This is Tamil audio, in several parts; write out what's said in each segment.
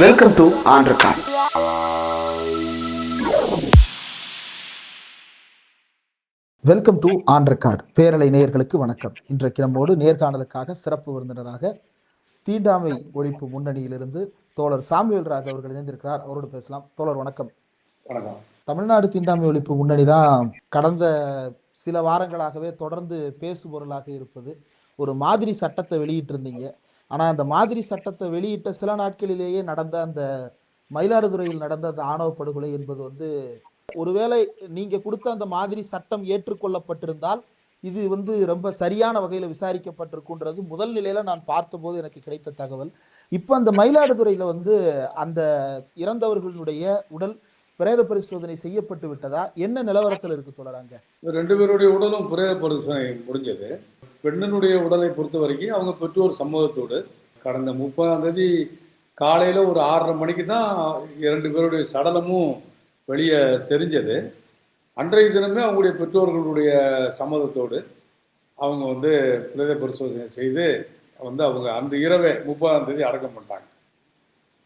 Welcome to on record. Welcome to on record. Peralai நேயர்களுக்கு வணக்கம். இன்றைக்கு நம்மோடு நேர்காணலுக்காக சிறப்பு விருந்தினராக தீண்டாமை ஒழிப்பு முன்னணியிலிருந்து தோழர் சாமுவேல் ராஜ் அவர்கள் இணைந்திருக்கிறார். அவரோடு பேசலாம். தோழர் வணக்கம். வணக்கம். தமிழ்நாடு தீண்டாமை ஒழிப்பு முன்னணி தான் கடந்த சில வாரங்களாகவே தொடர்ந்து பேசுபொருளாக இருப்பது. ஒரு மாதிரி சட்டத்தை வெளியிட்டிருந்தீங்க. ஆனால் அந்த மாதிரி சட்டத்தை வெளியிட்ட சில நாட்களிலேயே நடந்த அந்த மயிலாடுதுறையில் நடந்த அந்த ஆணவ படுகொலை என்பது ஒருவேளை நீங்க கொடுத்த அந்த மாதிரி சட்டம் ஏற்றுக்கொள்ளப்பட்டிருந்தால் இது ரொம்ப சரியான வகையில விசாரிக்கப்பட்டிருக்குன்றது முதல் நிலையில நான் பார்த்தபோது எனக்கு கிடைத்த தகவல். இப்ப அந்த மயிலாடுதுறையில அந்த இறந்தவர்களுடைய உடல் பிரேத பரிசோதனை செய்யப்பட்டு விட்டதா? என்ன நிலவரத்தில் இருக்கு தொடராங்க? 2 பேருடைய உடலும் பிரேத பரிசோதனை முடிஞ்சது. பெண்ணினுடைய உடலை பொறுத்த வரைக்கும் அவங்க பெற்றோர் சம்மதத்தோடு கடந்த 30ஆம் தேதி காலையில் ஒரு 6:30 மணிக்கு தான் 2 பேருடைய சடலமும் வெளியே தெரிஞ்சது. அன்றைய தினமே அவங்களுடைய பெற்றோர்களுடைய சம்மதத்தோடு அவங்க பிரேத பரிசோதனை செய்து அவங்க அந்த இரவே 30ஆம் தேதி அடக்கம் பண்ணிட்டாங்க.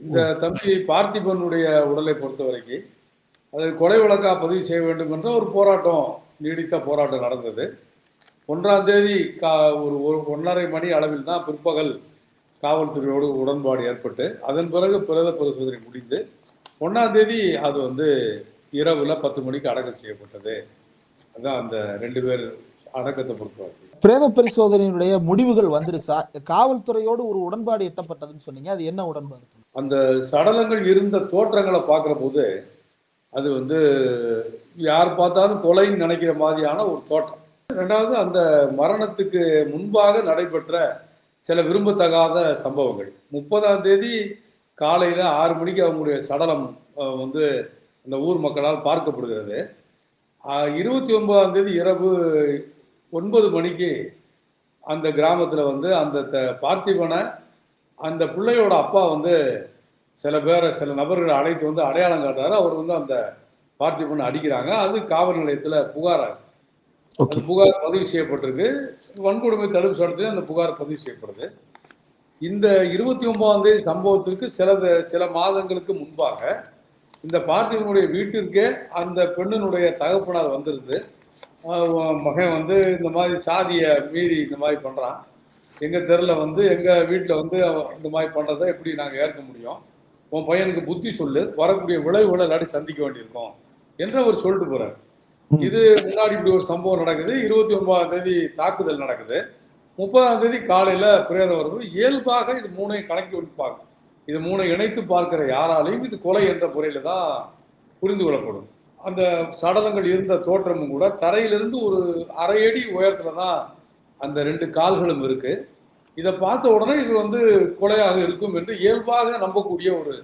இந்த தம்பி பார்த்திபனுடைய உடலை பொறுத்த வரைக்கும் அது கொலை வழக்கா பதிவு செய்ய வேண்டும் என்ற ஒரு போராட்டம், நீடித்த போராட்டம் நடந்தது. 1ஆம் தேதி ஒரு 1:30 மணி அளவில் தான் பிற்பகல் காவல்துறையோடு உடன்பாடு ஏற்பட்டு அதன் பிறகு பிரேத பரிசோதனை முடிந்து 1ஆம் தேதி அது இரவுல 10 மணிக்கு அடக்கம் செய்யப்பட்டது. அதுதான் அந்த 2 பேர் அடக்கத்தை பொறுத்தவரை. பிரேத பரிசோதனையுடைய முடிவுகள் வந்துருச்சா? காவல்துறையோடு ஒரு உடன்பாடு எட்டப்பட்டதுன்னு சொன்னீங்க. அது என்ன உடன்பாடு? அந்த சடலங்கள் இருந்த தோற்றங்களை பார்க்குற போது அது யார் பார்த்தாலும் கொலைன்னு நினைக்கிற மாதிரியான ஒரு தோற்றம். 2வது அந்த மரணத்துக்கு முன்பாக நடைபெற்ற சில விரும்பத்தகாத சம்பவங்கள். 30ஆம் தேதி காலையில் 6 மணிக்கு அவங்களுடைய சடலம் அந்த ஊர் மக்களால் பார்க்கப்படுகிறது. 29ஆம் தேதி இரவு 9 மணிக்கு அந்த கிராமத்தில் அந்த பார்த்திபனை அந்த பிள்ளையோட அப்பா சில நபர்களை அழைத்து அடையாளம் காட்டுறாரு. அவர் அந்த பார்த்திபனை அடிக்கிறாங்க. அது காவல் நிலையத்தில் புகாராக புகார் பதிவு செய்யப்பட்டிருக்கு. வன்கொடுமை தடுப்பு சட்டத்தில் அந்த புகார் பதிவு செய்யப்படுது. இந்த 29ஆம் தேதி சம்பவத்திற்கு சில மாதங்களுக்கு முன்பாக இந்த பார்த்திபனுடைய வீட்டிற்கே அந்த பெண்ணினுடைய தகப்பனார் வந்திருந்து மகன் இந்த மாதிரி சாதியை மீறி இந்த மாதிரி பண்ணுறான், எங்கள் தெருவில் எங்கள் வீட்டில் இந்த மாதிரி பண்ணுறதை எப்படி நாங்கள் ஏற்க முடியும், உன் பையனுக்கு புத்தி சொல்லு, வரக்கூடிய விளைவுகளை எல்லாரும் சந்திக்க வேண்டியிருக்கோம் என்று அவர் சொல்லிட்டு போகிறார். இது முன்னாடி இப்படி ஒரு சம்பவம் நடக்குது. 29ஆம் தேதி தாக்குதல் நடக்குது. 30ஆம் தேதி காலையில் பிரேதவர்கள் இயல்பாக இது 3ஐயும் கணக்கி விடுப்பாங்க. இது 3ஐ இணைத்து பார்க்கிற யாராலையும் இது கொலை என்ற முறையில் தான் புரிந்து கொள்ளப்படும். அந்த சடலங்கள் இருந்த தோற்றமும் கூட தரையிலிருந்து ஒரு 1/2 அடி உயரத்தில் தான் அந்த 2 கால்களும் இருக்கு. இதை பார்த்த உடனே இது கொலையாக இருக்கும் என்று இயல்பாக நம்பக்கூடிய ஒரு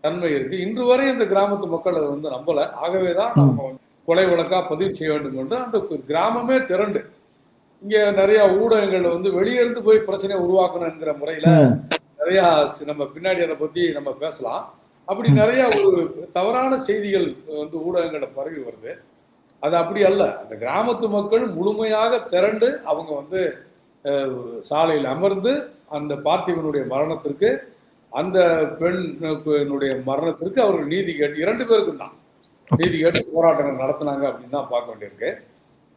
தன்மை இருக்கு. இன்று வரை இந்த கிராமத்து மக்கள் அதை நம்பலை. ஆகவே தான் நம்ம கொலை வழக்கா பதிவு செய்ய வேண்டும் என்று அந்த கிராமமே திரண்டு இங்கே நிறைய ஊடகங்கள் வெளியே இருந்து போய் பிரச்சனையை உருவாக்கணும் என்கிற முறையில நிறைய நம்ம பின்னாடி அதை பத்தி நம்ம பேசலாம். அப்படி நிறைய ஒரு தவறான செய்திகள் ஊடகங்களை பரவி வருது. அது அப்படி அல்ல. அந்த கிராமத்து மக்கள் முழுமையாக திரண்டு அவங்க சாலையில் அமர்ந்து அந்த பார்த்திபனுடைய மரணத்திற்கு அந்த பெண்ணுடைய மரணத்திற்கு அவர்கள் நீதி கேட்டு 2 பேருக்கும் தான் நீதி கேட்டு போராட்டங்கள் நடத்தினாங்க அப்படின்னு தான் பார்க்க வேண்டியிருக்கு.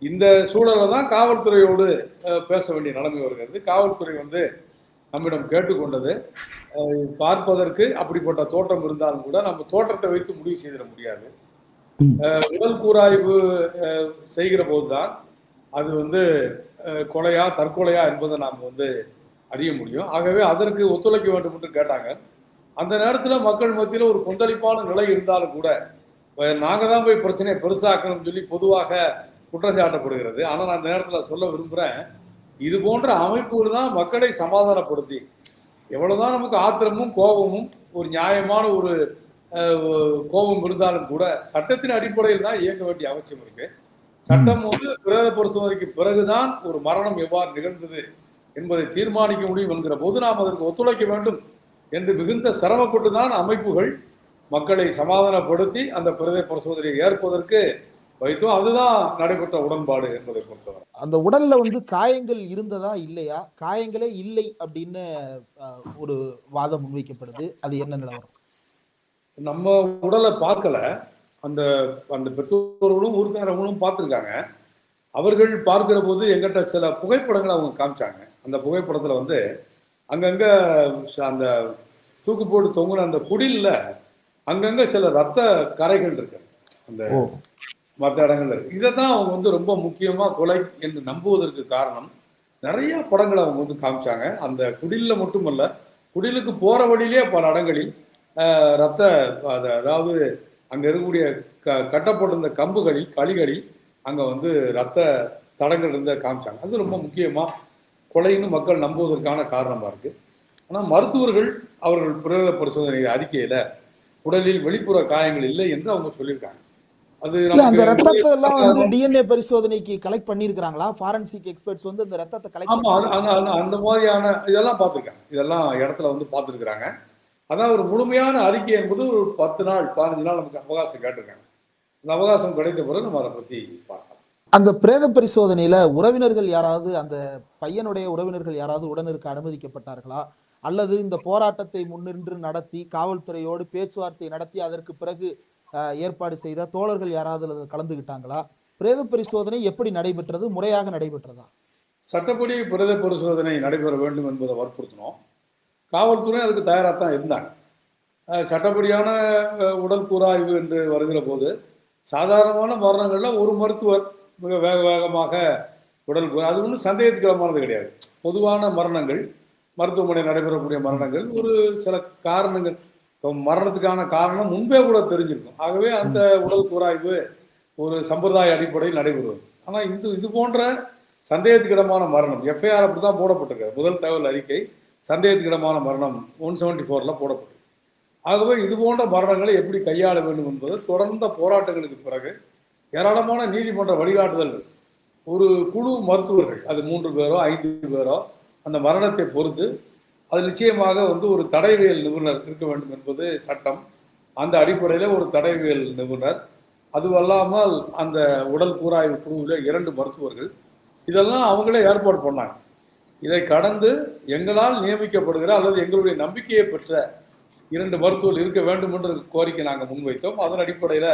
இந்த சூழலை தான் காவல்துறையோடு பேச வேண்டிய நிலைமை வருகிறது. காவல்துறை நம்மிடம் கேட்டுக்கொண்டது பார்ப்பதற்கு அப்படிப்பட்ட தோற்றம் இருந்தாலும் கூட நம்ம தோற்றத்தை வைத்து முடிவு செய்திட முடியாது. உடல் கூராய்வு செய்கிற போதுதான் அது கொலையா தற்கொலையா என்பதை நாம் அறிய முடியும். ஆகவே அதற்கு ஒத்துழைக்க வேண்டும் என்று கேட்டாங்க. அந்த நேரத்தில் மக்கள் மத்தியில் ஒரு கொந்தளிப்பான நிலை இருந்தாலும் கூட நாங்கள் தான் போய் பிரச்சனையை பெருசாக்கணும்னு சொல்லி பொதுவாக குற்றஞ்சாட்டப்படுகிறது. ஆனால் நான் அந்த நேரத்தில் சொல்ல விரும்புகிறேன், இது போன்ற அமைப்புகள் தான் மக்களை சமாதானப்படுத்தி, எவ்வளவுதான் நமக்கு ஆத்திரமும் கோபமும் ஒரு நியாயமான ஒரு கோபம் இருந்தாலும் கூட சட்டத்தின் அடிப்படையில் தான் இயங்க வேண்டிய அவசியம் இருக்கு. சட்டம் பிரேத பரிசோதனைக்கு பிறகுதான் ஒரு மரணம் எவ்வாறு நிகழ்ந்தது என்பதை தீர்மானிக்க முடியும் என்கிற போது நாம் அதற்கு ஒத்துழைக்க வேண்டும் என்று மிகுந்த சிரமப்பட்டு தான் அமைப்புகள் மக்களை சமாதானப்படுத்தி அந்த பிரேத பரிசோதனையை ஏற்பதற்கு வைத்தோம். அதுதான் நடைபெற்ற உடன்பாடு என்பதை பொறுத்தவரை. அந்த உடல்ல காயங்கள் இருந்ததா இல்லையா? காயங்களே இல்லை அப்படின்னு ஒரு வாதம் முன்வைக்கப்படுது. அது என்ன நிலவரம்? நம்ம உடலை பார்க்கல, அந்த அந்த பெற்றோர்களும் ஊர்க்காரவங்களும் பார்த்துருக்காங்க. அவர்கள் பார்க்கிற போது எங்கிட்ட சில புகைப்படங்களை அவங்க காமிச்சாங்க. அந்த புகைப்படத்துல வந்து அங்கங்க அந்த தூக்கு போட்டு தொங்குன அந்த குடில்ல அங்கங்க சில ரத்த கரைகள் இருக்கு. அந்த ஓ மற்ற இடங்கள்ல இருக்கு. இதைத்தான் அவங்க வந்து ரொம்ப முக்கியமா கொலை என்று நம்புவதற்கு காரணம். நிறைய படங்களை அவங்க வந்து காமிச்சாங்க. அந்த குடில்ல மட்டுமல்ல, குடிலுக்கு போற வழியிலே பல இடங்களில் ரத்த அதாவது அங்க இருக்கக்கூடிய கட்டப்பட்டிருந்த கம்புகளில் களிகளில் அங்க வந்து ரத்த தடங்கள் இருந்த காமிச்சாங்க. அது ரொம்ப முக்கியமா கொலைன்னு மக்கள் நம்புவதற்கான காரணமா இருக்கு. ஆனா மருத்துவர்கள் அவர்கள் பிரேத பரிசோதனை அறிக்கையில உடலில் வெளிப்புற காயங்கள் இல்லை என்று அவங்க சொல்லியிருக்காங்க. அது இல்ல அந்த நமக்கு ரத்தத்தை எல்லாம் வந்து டிஎன்ஏ பரிசோதனைக்கு கலெக்ட் பண்ணிருக்காங்களா? ஃபாரன்சிக் எக்ஸ்பர்ட்ஸ் வந்து அந்த ரத்தத்தை கலெக்ட் ஆமா பண்ணிருக்காங்களா? அந்த மாதிரியான இதெல்லாம் பார்த்துருக்காங்க. இதெல்லாம் இடத்துல வந்து பார்த்துருக்குறாங்க. அதான் ஒரு முழுமையான அறிக்கை என்பது ஒரு 10 நாள் 15 நாள் நமக்கு அவகாசம் கேட்டிருக்காங்க. அந்த அவகாசம் கிடைத்த பிறகு நம்ம அதை பத்தி பார்க்கலாம். அந்த பிரேத பரிசோதனையில உறவினர்கள் யாராவது, அந்த பையனுடைய உறவினர்கள் யாராவது உடனிருக்க அனுமதிக்கப்பட்டார்களா? அல்லது இந்த போராட்டத்தை முன்னின்று நடத்தி காவல்துறையோடு பேச்சுவார்த்தை நடத்தி அதற்கு பிறகு ஏற்பாடு செய்த தோழர்கள் யாராவது அதில் கலந்துகிட்டாங்களா? பிரேத பரிசோதனை எப்படி நடைபெற்றது? முறையாக நடைபெற்றதா? சட்டப்படி பிரேத பரிசோதனை நடைபெற வேண்டும் என்பதை வற்புறுத்தினோம். காவல்துறை அதுக்கு தயாராக தான் இருந்தாங்க. சட்டப்படியான உடல் கூராய்வு என்று வருகிற போது சாதாரணமான மரணங்களில் ஒரு மருத்துவர் மிக வேகமாக உடல் கூற, அது ஒன்றும் சந்தேகத்துக்கிடமானது கிடையாது. பொதுவான மரணங்கள், மருத்துவமனை நடைபெறக்கூடிய மரணங்கள் ஒரு சில காரணங்கள், மரணத்துக்கான காரணம் முன்பே கூட தெரிஞ்சிருக்கும். ஆகவே அந்த உடல் கூராய்வு ஒரு சம்பிரதாய அடிப்படையில் நடைபெறுவது. ஆனால் இது போன்ற சந்தேகத்துக்கிடமான மரணம் எஃப்ஐஆர் அப்படி தான் போடப்பட்டிருக்காரு. முதல் தகவல் அறிக்கை சந்தேகத்துக்கிடமான மரணம் 174 போடப்பட்டிருக்கு. ஆகவே இது போன்ற மரணங்களை எப்படி கையாள வேண்டும் என்பது தொடர்ந்த போராட்டங்களுக்கு பிறகு ஏராளமான நீதிமன்ற வழிகாட்டுதல்கள், ஒரு குழு மருத்துவர்கள், அது 3 பேரோ 5 பேரோ, அந்த மரணத்தை பொறுத்து அது நிச்சயமாக வந்து ஒரு தடயவியல் நிபுணர் இருக்க வேண்டும் என்பது சட்டம். அந்த அடிப்படையில் ஒரு தடயவியல் நிபுணர், அதுவல்லாமல் அந்த உடல் கூராய்வு குழுவில் 2 மருத்துவர்கள், இதெல்லாம் அவங்களே ஏற்பாடு பண்ணாங்க. இதை கடந்து எங்களால் நியமிக்கப்படுகிற அல்லது எங்களுடைய நம்பிக்கையை பெற்ற 2 மருத்துவர்கள் இருக்க வேண்டும் என்று கோரிக்கை நாங்கள் முன்வைத்தோம். அதன் அடிப்படையில்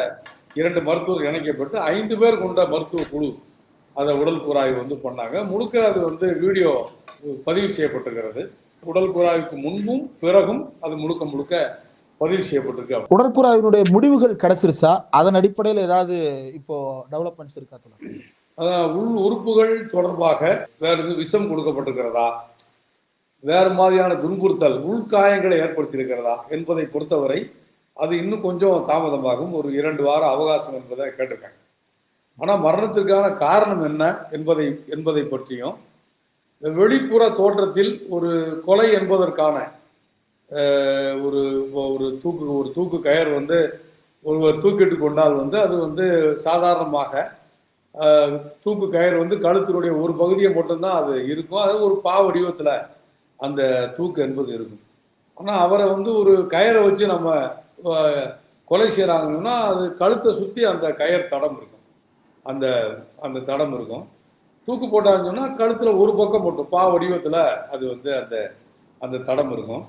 2 மருத்துவர்கள் இணைக்கப்பட்டு 5 பேர் கொண்ட மருத்துவ குழு அதை உடல் கூராய்வு வந்து பண்ணாங்க. முழுக்க அது வந்து வீடியோ பதிவு செய்யப்பட்டிருக்கிறது. உடல் கூராய்வுக்கு முன்பும் பிறகும் அது முழுக்க பதிவு செய்யப்பட்டிருக்கு. உடற்கூறாய்வினுடைய முடிவுகள் கிடைச்சிருச்சா? அதன் அடிப்படையில் ஏதாவது இப்போ டெவலப்மெண்ட்ஸ் இருக்கா? அதான் உள் உறுப்புகள் தொடர்பாக வேறு விஷம் கொடுக்கப்பட்டிருக்கிறதா, வேறு மாதிரியான துன்புறுத்தல் உள்காயங்களை ஏற்படுத்தியிருக்கிறதா என்பதை பொறுத்தவரை அது இன்னும் கொஞ்சம் தாமதமாகும். ஒரு 2 வார அவகாசம் என்பதை கேட்டிருக்காங்க. ஆனால் மரணத்திற்கான காரணம் என்ன என்பதை பற்றியும், வெளிப்புற தோற்றத்தில் ஒரு கொலை என்பதற்கான ஒரு தூக்கு கயிறு வந்து ஒருவர் தூக்கிட்டு கொண்டால் வந்து அது வந்து சாதாரணமாக தூக்கு கயிறு வந்து கழுத்தினுடைய ஒரு பகுதியை மட்டும்தான் அது இருக்கும். அது ஒரு வடிவத்தில் அந்த தூக்கு என்பது இருக்கும். ஆனால் அவரை வந்து ஒரு கயிறை வச்சு நம்ம கொலை செய்கிறாங்கன்னா அது கழுத்தை சுற்றி அந்த கயிறு தடம் இருக்கும், அந்த தடம் இருக்கும். தூக்கு போட்டாங்கன்னு சொன்னால் கழுத்தில் ஒரு பக்கம் மட்டும் வடிவத்தில் அது வந்து அந்த தடம் இருக்கும்.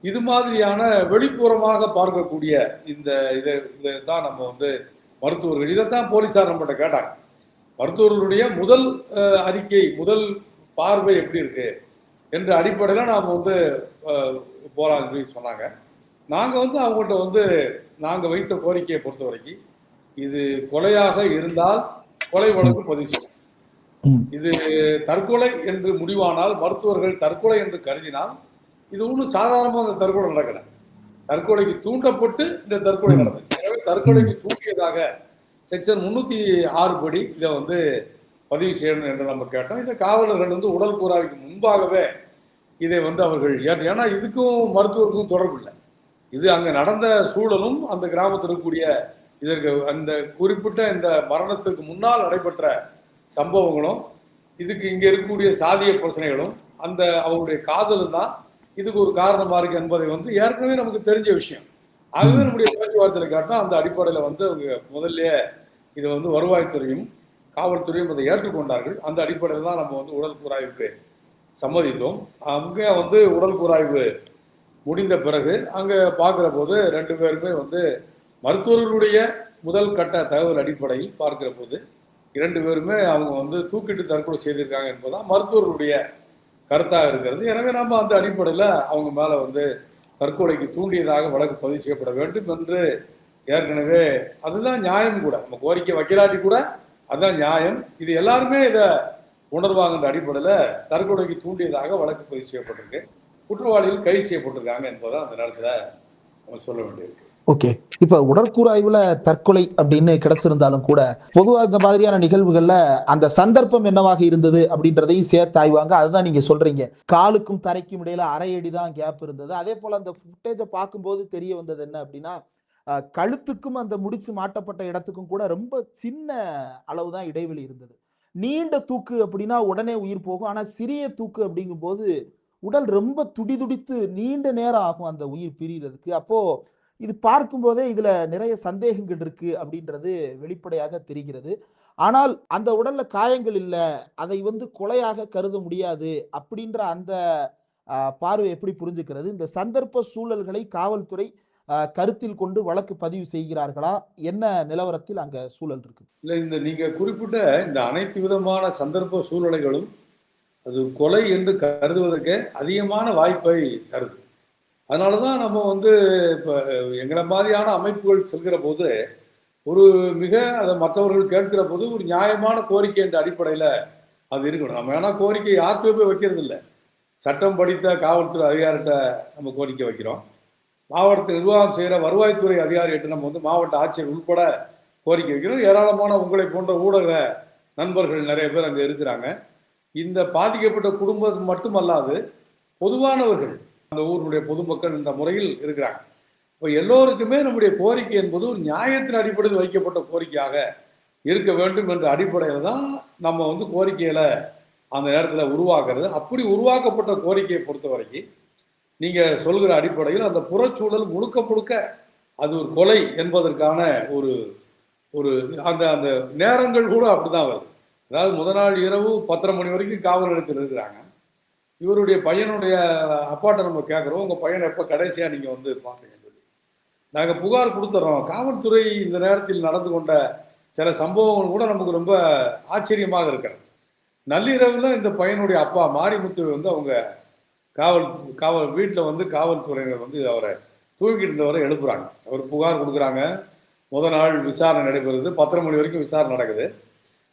இது மாதிரியான வெளிப்புறமாக பார்க்கக்கூடிய இதை தான் நம்ம வந்து மருத்துவர்கள், இதைத்தான் போலீஸார் நம்மகிட்ட கேட்டாங்க. மருத்துவர்களுடைய முதல் அறிக்கை, முதல் பார்வை எப்படி இருக்கு என்ற அடிப்படையில் நாம் வந்து போகலான்னு சொல்லி சொன்னாங்க. நாங்கள் வந்து அவங்கள்ட்ட வந்து நாங்கள் வைத்த கோரிக்கையை பொறுத்த வரைக்கும், இது கொலையாக இருந்தால் கொலை வழக்கு பதிவு செய்யும். இது தற்கொலை என்று முடிவானால், மருத்துவர்கள் தற்கொலை என்று கருதினால், இது ஒன்றும் சாதாரணமாக அந்த தற்கொலை நடக்கல. தற்கொலைக்கு தூண்டப்பட்டு இந்த தற்கொலை நடந்தது. எனவே தற்கொலைக்கு தூண்டியதாக செக்ஷன் 306 படி இதை வந்து பதிவு செய்யணும் என்று நம்ம கேட்டோம். இந்த காவலர்கள் வந்து உடல் கூராய்வுக்கு முன்பாகவே இதை வந்து அவர்கள் ஏன்னா இதுக்கும் மருத்துவருக்கும் தொடர்பு இல்லை. இது அங்கே நடந்த சூழலும் அந்த கிராமத்தில் இருக்கக்கூடிய இதற்கு அந்த குறிப்பிட்ட இந்த மரணத்துக்கு முன்னால் நடைபெற்ற சம்பவங்களும், இதுக்கு இங்கே இருக்கக்கூடிய சாதிய பிரச்சனைகளும், அந்த அவருடைய காதலும் தான் இதுக்கு ஒரு காரணமாக இருக்கு என்பதை வந்து ஏற்கனவே நமக்கு தெரிஞ்ச விஷயம். ஆகவே நம்முடைய பேச்சுவார்த்தையில் கேட்டால் அந்த அடிப்படையில் வந்து அவங்க முதல்ல இதை வந்து வருவாய்த்துறையும் காவல்துறையும் அதை ஏற்றுக்கொண்டார்கள். அந்த அடிப்படையில் தான் நம்ம வந்து உடல் கூராய்வுக்கு சம்மதித்தோம். அங்கே வந்து உடல் கூராய்வு முடிந்த பிறகு அங்கே பார்க்குற போது 2 பேருமே வந்து மருத்துவர்களுடைய முதல் கட்ட தகவல் அடிப்படையில் பார்க்கிற போது 2 பேருமே அவங்க வந்து தூக்கிட்டு தற்கொலை செய்திருக்காங்க என்பதுதான் மருத்துவர்களுடைய கருத்தாக இருக்கிறது. எனவே நம்ம அந்த அடிப்படையில் அவங்க மேலே வந்து தற்கொலைக்கு தூண்டியதாக வழக்கு பதிவு செய்யப்பட வேண்டும் என்று ஏற்கனவே அதுதான் நியாயம் கூட. நம்ம கோரிக்கை வைக்கலாட்டி கூட அதுதான் நியாயம். இது எல்லாருமே இதை உணர்வாங்கன்ற அடிப்படையில் தற்கொலைக்கு தூண்டியதாக வழக்கு பதிவு செய்யப்பட்டிருக்கு. குற்றவாளிகள் கைது செய்யப்பட்டிருக்காங்க என்பதை அந்த நேரத்தில் நம்ம சொல்ல வேண்டியிருக்கு. ஓகே, இப்ப உடற்கூறாய்வுல தற்கொலை அப்படின்னு கிடைச்சிருந்தாலும் கூட பொதுவா இந்த மாதிரியான நிகழ்வுகள்ல அந்த சந்தர்ப்பம் என்னவாக இருந்தது அப்படின்றதையும் சேர்த்து ஆய்வாங்க. அதுதான் நீங்க சொல்றீங்க, காலுக்கும் தரைக்கும் இடையில அரை அடி தான் கேப் இருந்தது. அதே போல அந்த ஃபுட்டேஜை பார்க்கும்போது தெரிய வந்தது என்ன அப்படின்னா, கழுத்துக்கும் அந்த முடிச்சு மாட்டப்பட்ட இடத்துக்கும் கூட ரொம்ப சின்ன அளவுதான் இடைவெளி இருந்தது. நீண்ட தூக்கு அப்படின்னா உடனே உயிர் போகும். ஆனா சிறிய தூக்கு அப்படிங்கும் போது உடல் ரொம்ப துடிதுடித்து நீண்ட நேரம் ஆகும் அந்த உயிர் பிரியறதுக்கு. அப்போ இது பார்க்கும் போதே இதுல நிறைய சந்தேகங்கள் இருக்கு அப்படின்றது வெளிப்படையாக தெரிகிறது. ஆனால் அந்த உடல்ல காயங்கள் இல்ல, அதை வந்து கொலையாக கருத முடியாது அப்படின்ற அந்த பார்வை எப்படி புரிஞ்சுக்கிறது? இந்த சந்தர்ப்ப சூழல்களை காவல்துறை கருத்தில் கொண்டு வழக்கு பதிவு செய்கிறார்களா? என்ன நிலவரத்தில் அங்க சூழல் இருக்கு? இல்லை, இந்த நீங்க குறிப்பிட்ட இந்த அனைத்து விதமான சந்தர்ப்ப சூழ்நிலைகளும் அது கொலை என்று கருதுவதற்கு அதிகமான வாய்ப்பை தருது. அதனால தான் நம்ம வந்து இப்போ எங்களை மாதிரியான அமைப்புகள் செல்கிற போது ஒரு மிக அதை மற்றவர்கள் கேட்கிற போது ஒரு நியாயமான கோரிக்கை என்ற அடிப்படையில் அது இருக்கணும். நம்ம ஏன்னா கோரிக்கை யாருக்குமே போய் வைக்கிறது இல்லை. சட்டம் படித்த காவல்துறை அதிகாரிகிட்ட நம்ம கோரிக்கை வைக்கிறோம். மாவட்ட நிர்வாகம் செய்கிற வருவாய்த்துறை அதிகாரிகிட்ட நம்ம வந்து மாவட்ட ஆட்சியர் உட்பட கோரிக்கை வைக்கிறோம். ஏராளமான உங்களை போன்ற ஊடக நண்பர்கள் நிறைய பேர் அங்கே இருக்கிறாங்க. இந்த பாதிக்கப்பட்ட குடும்பம் மட்டுமல்லாது பொதுவானவர்கள், அந்த ஊருடைய பொதுமக்கள் என்ற முறையில் இருக்கிறாங்க. இப்போ எல்லோருக்குமே நம்முடைய கோரிக்கை என்பது ஒரு நியாயத்தின் அடிப்படையில் வைக்கப்பட்ட கோரிக்கையாக இருக்க வேண்டும் என்ற அடிப்படையில் தான் நம்ம வந்து கோரிக்கையில் அந்த நேரத்தில் உருவாக்குறது. அப்படி உருவாக்கப்பட்ட கோரிக்கையை பொறுத்த வரைக்கும் நீங்கள் சொல்கிற அடிப்படையில் அந்த புறச்சூழல் முழுக்க முழுக்க அது ஒரு கொலை என்பதற்கான ஒரு ஒரு அந்த அந்த நேரங்கள் கூட அப்படி தான் வருது. அதாவது முதல் நாள் இரவு 10:30 மணி வரைக்கும் காவல் நிலையத்தில் இருக்கிறாங்க. இவருடைய பையனுடைய அப்பாட்ட நம்ம கேட்குறோம், உங்கள் பையனை எப்போ கடைசியாக நீங்கள் வந்து பார்த்தீங்கன்னு சொல்லி. நாங்கள் புகார் கொடுத்துட்றோம். காவல்துறை இந்த நேரத்தில் நடந்து கொண்ட சில சம்பவங்கள் கூட நமக்கு ரொம்ப ஆச்சரியமாக இருக்கிறது. நள்ளிரவில் இந்த பையனுடைய அப்பா மாரிமுத்து வந்து அவங்க காவல் வீட்டில் வந்து காவல்துறையினர் வந்து அவரை தூங்கிட்டு இருந்தவரை எழுப்புறாங்க. அவர் புகார் கொடுக்குறாங்க. முதல் நாள் விசாரணை நடைபெறுது. 10:30 மணி வரைக்கும் விசாரணை நடக்குது.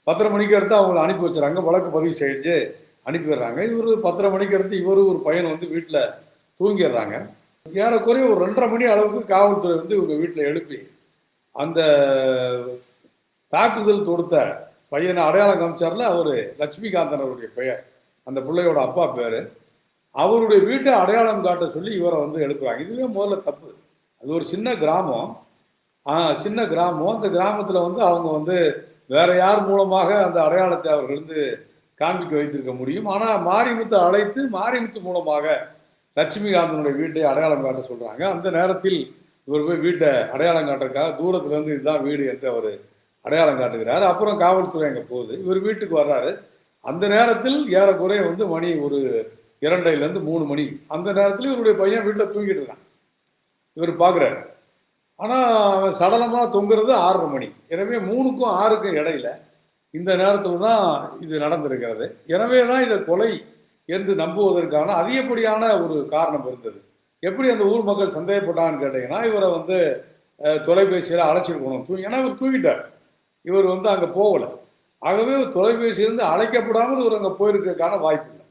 10:30 மணிக்கு அடுத்து அவங்களை அனுப்பி வச்சுறாங்க. வழக்கு பதிவு செஞ்சு அனுப்பிடுறாங்க. இவர் 10:30 மணிக்கு அடுத்து இவரு ஒரு பையன் வந்து வீட்டில் தூங்கிடுறாங்க. ஏறக்குறைய ஒரு 2:30 மணி அளவுக்கு காவல்துறை வந்து இவங்க வீட்டில் எழுப்பி அந்த தாக்குதல் தொடுத்த பையனை அடையாளம் காமிச்சார்ல, அவர் லட்சுமிகாந்தன் அவருடைய பெயர், அந்த பிள்ளையோட அப்பா பேர். அவருடைய வீட்டை அடையாளம் காட்ட சொல்லி இவரை வந்து எழுப்புறாங்க. இதுவே முதல்ல தப்பு. அது ஒரு சின்ன கிராமம். அந்த கிராமத்தில் வந்து அவங்க வந்து வேற யார் மூலமாக அந்த அடையாளத்தை அவர்கள் வந்து காண்பிக்க வைத்திருக்க முடியும். ஆனால் மாரிமுத்து அழைத்து மாரிமுத்து மூலமாக லட்சுமிகாந்தனுடைய வீட்டை அடையாளம் காட்ட சொல்கிறாங்க. அந்த நேரத்தில் இவர் போய் வீட்டை அடையாளம் காட்டுறதுக்காக தூரத்துலேருந்து இதுதான் வீடு என்று அவர் அடையாளம் காட்டுகிறார். அப்புறம் காவல்துறை அங்கே போகுது. இவர் வீட்டுக்கு வர்றாரு. அந்த நேரத்தில் ஏறக்குறைய வந்து மணி ஒரு 2லேருந்து 3 மணி. அந்த நேரத்தில் இவருடைய பையன் வீட்டில் தூங்கிட்டு இருக்கான். இவர் பார்க்குறாரு. ஆனால் அவன் சடலமாக தொங்குறது 6:30 மணி. எனவே 3க்கும் 6க்கும் இடையில இந்த நேரத்தில் தான் இது நடந்திருக்கிறது. எனவே தான் இதை கொலை என்று நம்புவதற்கான அதிகப்படியான ஒரு காரணம் இருந்தது. எப்படி அந்த ஊர் மக்கள் சந்தேகப்பட்டான்னு கேட்டிங்கன்னா, இவரை வந்து தொலைபேசியில் அழைச்சிருக்கணும். ஏன்னா இவர் தூங்கிட்டார். இவர் வந்து அங்கே போகலை. ஆகவே தொலைபேசியிலிருந்து அழைக்கப்படாமல் இவர் அங்கே போயிருக்கிறதுக்கான வாய்ப்பு இல்லை.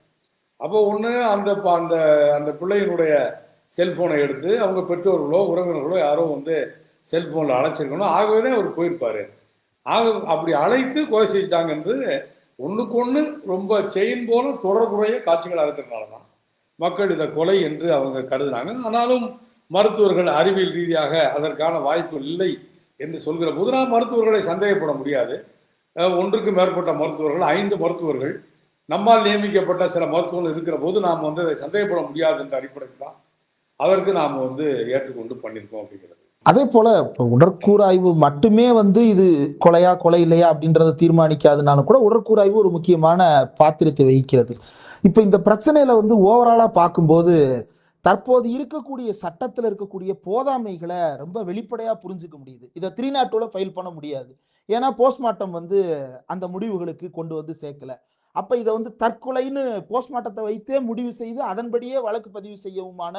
அப்போ ஒன்று அந்த அந்த அந்த பிள்ளையினுடைய செல்ஃபோனை எடுத்து அவங்க பெற்றோர்களோ உறவினர்களோ யாரோ வந்து செல்ஃபோனில் அழைச்சிருக்கணும். ஆகவே தான் அவர் போயிருப்பார். அப்படி அழைத்து கொலை செஞ்சிட்டாங்க என்று ஒன்றுக்கு ஒன்று ரொம்ப செயின் போல தொடர்புடைய காட்சிகளாக இருக்கிறதுனால தான் மக்கள் இதை கொலை என்று அவங்க கருதினாங்க. ஆனாலும் மருத்துவர்கள் அறிவியல் ரீதியாக அதற்கான வாய்ப்பு இல்லை என்று சொல்கிற போது நாம் மருத்துவர்களை சந்தேகப்பட முடியாது. ஒன்றுக்கு மேற்பட்ட மருத்துவர்கள், 5 மருத்துவர்கள் நம்மால் நியமிக்கப்பட்ட சில மருத்துவர்கள் இருக்கிற போது நாம் வந்து அதை சந்தேகப்பட முடியாது என்ற அடிப்படையில் தான் அதற்கு நாம் வந்து ஏற்றுக்கொண்டு பண்ணியிருக்கோம் அப்படிங்கிறது. அதே போல உடற்கூறாய்வு மட்டுமே வந்து இது கொலையா கொலை இல்லையா அப்படின்றத தீர்மானிக்காதுனாலும் கூட உடற்கூறாய்வு ஒரு முக்கியமான பாத்திரத்தை வகிக்கிறது. இப்ப இந்த பிரச்சனையில வந்து ஓவராலா பார்க்கும்போது தற்போது இருக்கக்கூடிய சட்டத்தில் இருக்கக்கூடிய போதாமைகளை ரொம்ப வெளிப்படையா புரிஞ்சுக்க முடியுது. இதை 302 ஃபைல் பண்ண முடியாது. ஏன்னா போஸ்ட்மார்ட்டம் வந்து அந்த முடிவுகளுக்கு கொண்டு வந்து சேர்க்கல. அப்ப இதை வந்து தற்கொலைன்னு போஸ்ட்மார்ட்டத்தை வைத்தே முடிவு செய்து அதன்படியே வழக்கு பதிவு செய்யவுமான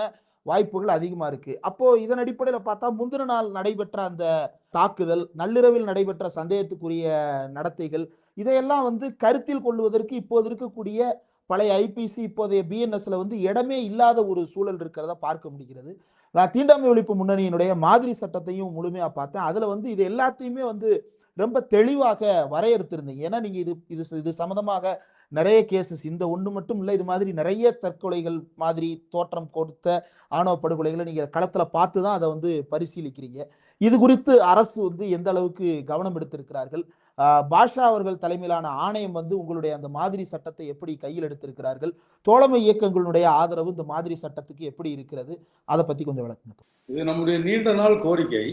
வாய்ப்புகள் அதிகமா இருக்கு. அப்போ இதன் அடிப்படையில் பார்த்தா முந்தின நாள் நடைபெற்ற அந்த தாக்குதல், நள்ளிரவில் நடைபெற்ற சந்தேகத்துக்குரிய நடத்தைகள், இதையெல்லாம் வந்து கருத்தில் கொள்வதற்கு இப்போது இருக்கக்கூடிய பழைய ஐபிசி, இப்போதைய பிஎன்எஸ்ல வந்து இடமே இல்லாத ஒரு சூழல் இருக்கிறத பார்க்க முடிகிறது. நான் தீண்டாமை ஒழிப்பு முன்னணியினுடைய மாதிரி சட்டத்தையும் முழுமையா பார்த்தேன். அதுல வந்து இது எல்லாத்தையுமே வந்து ரொம்ப தெளிவாக வரையறுத்திருந்தீங்க. ஏன்னா நீங்க இது இது இது சம்பந்தமாக நிறைய கேசஸ், இந்த ஒண்ணு மட்டும் இல்ல, இது மாதிரி நிறைய தற்கொலைகள் மாதிரி தோற்றம் கொடுத்த ஆணவ படுகொலைகளை நீங்க களத்துல பார்த்து தான் அதை வந்து பரிசீலிக்கிறீங்க. இது குறித்து அரசு வந்து எந்த அளவுக்கு கவனம் எடுத்திருக்கிறார்கள்? பாஷா அவர்கள் தலைமையிலான ஆணையம் வந்து உங்களுடைய அந்த மாதிரி சட்டத்தை எப்படி கையில் எடுத்திருக்கிறார்கள்? தோழமை இயக்கங்களுடைய ஆதரவு இந்த மாதிரி சட்டத்துக்கு எப்படி இருக்கிறது? அதை பத்தி கொஞ்சம் விளக்குங்க. இது நம்முடைய நீண்ட நாள் கோரிக்கை.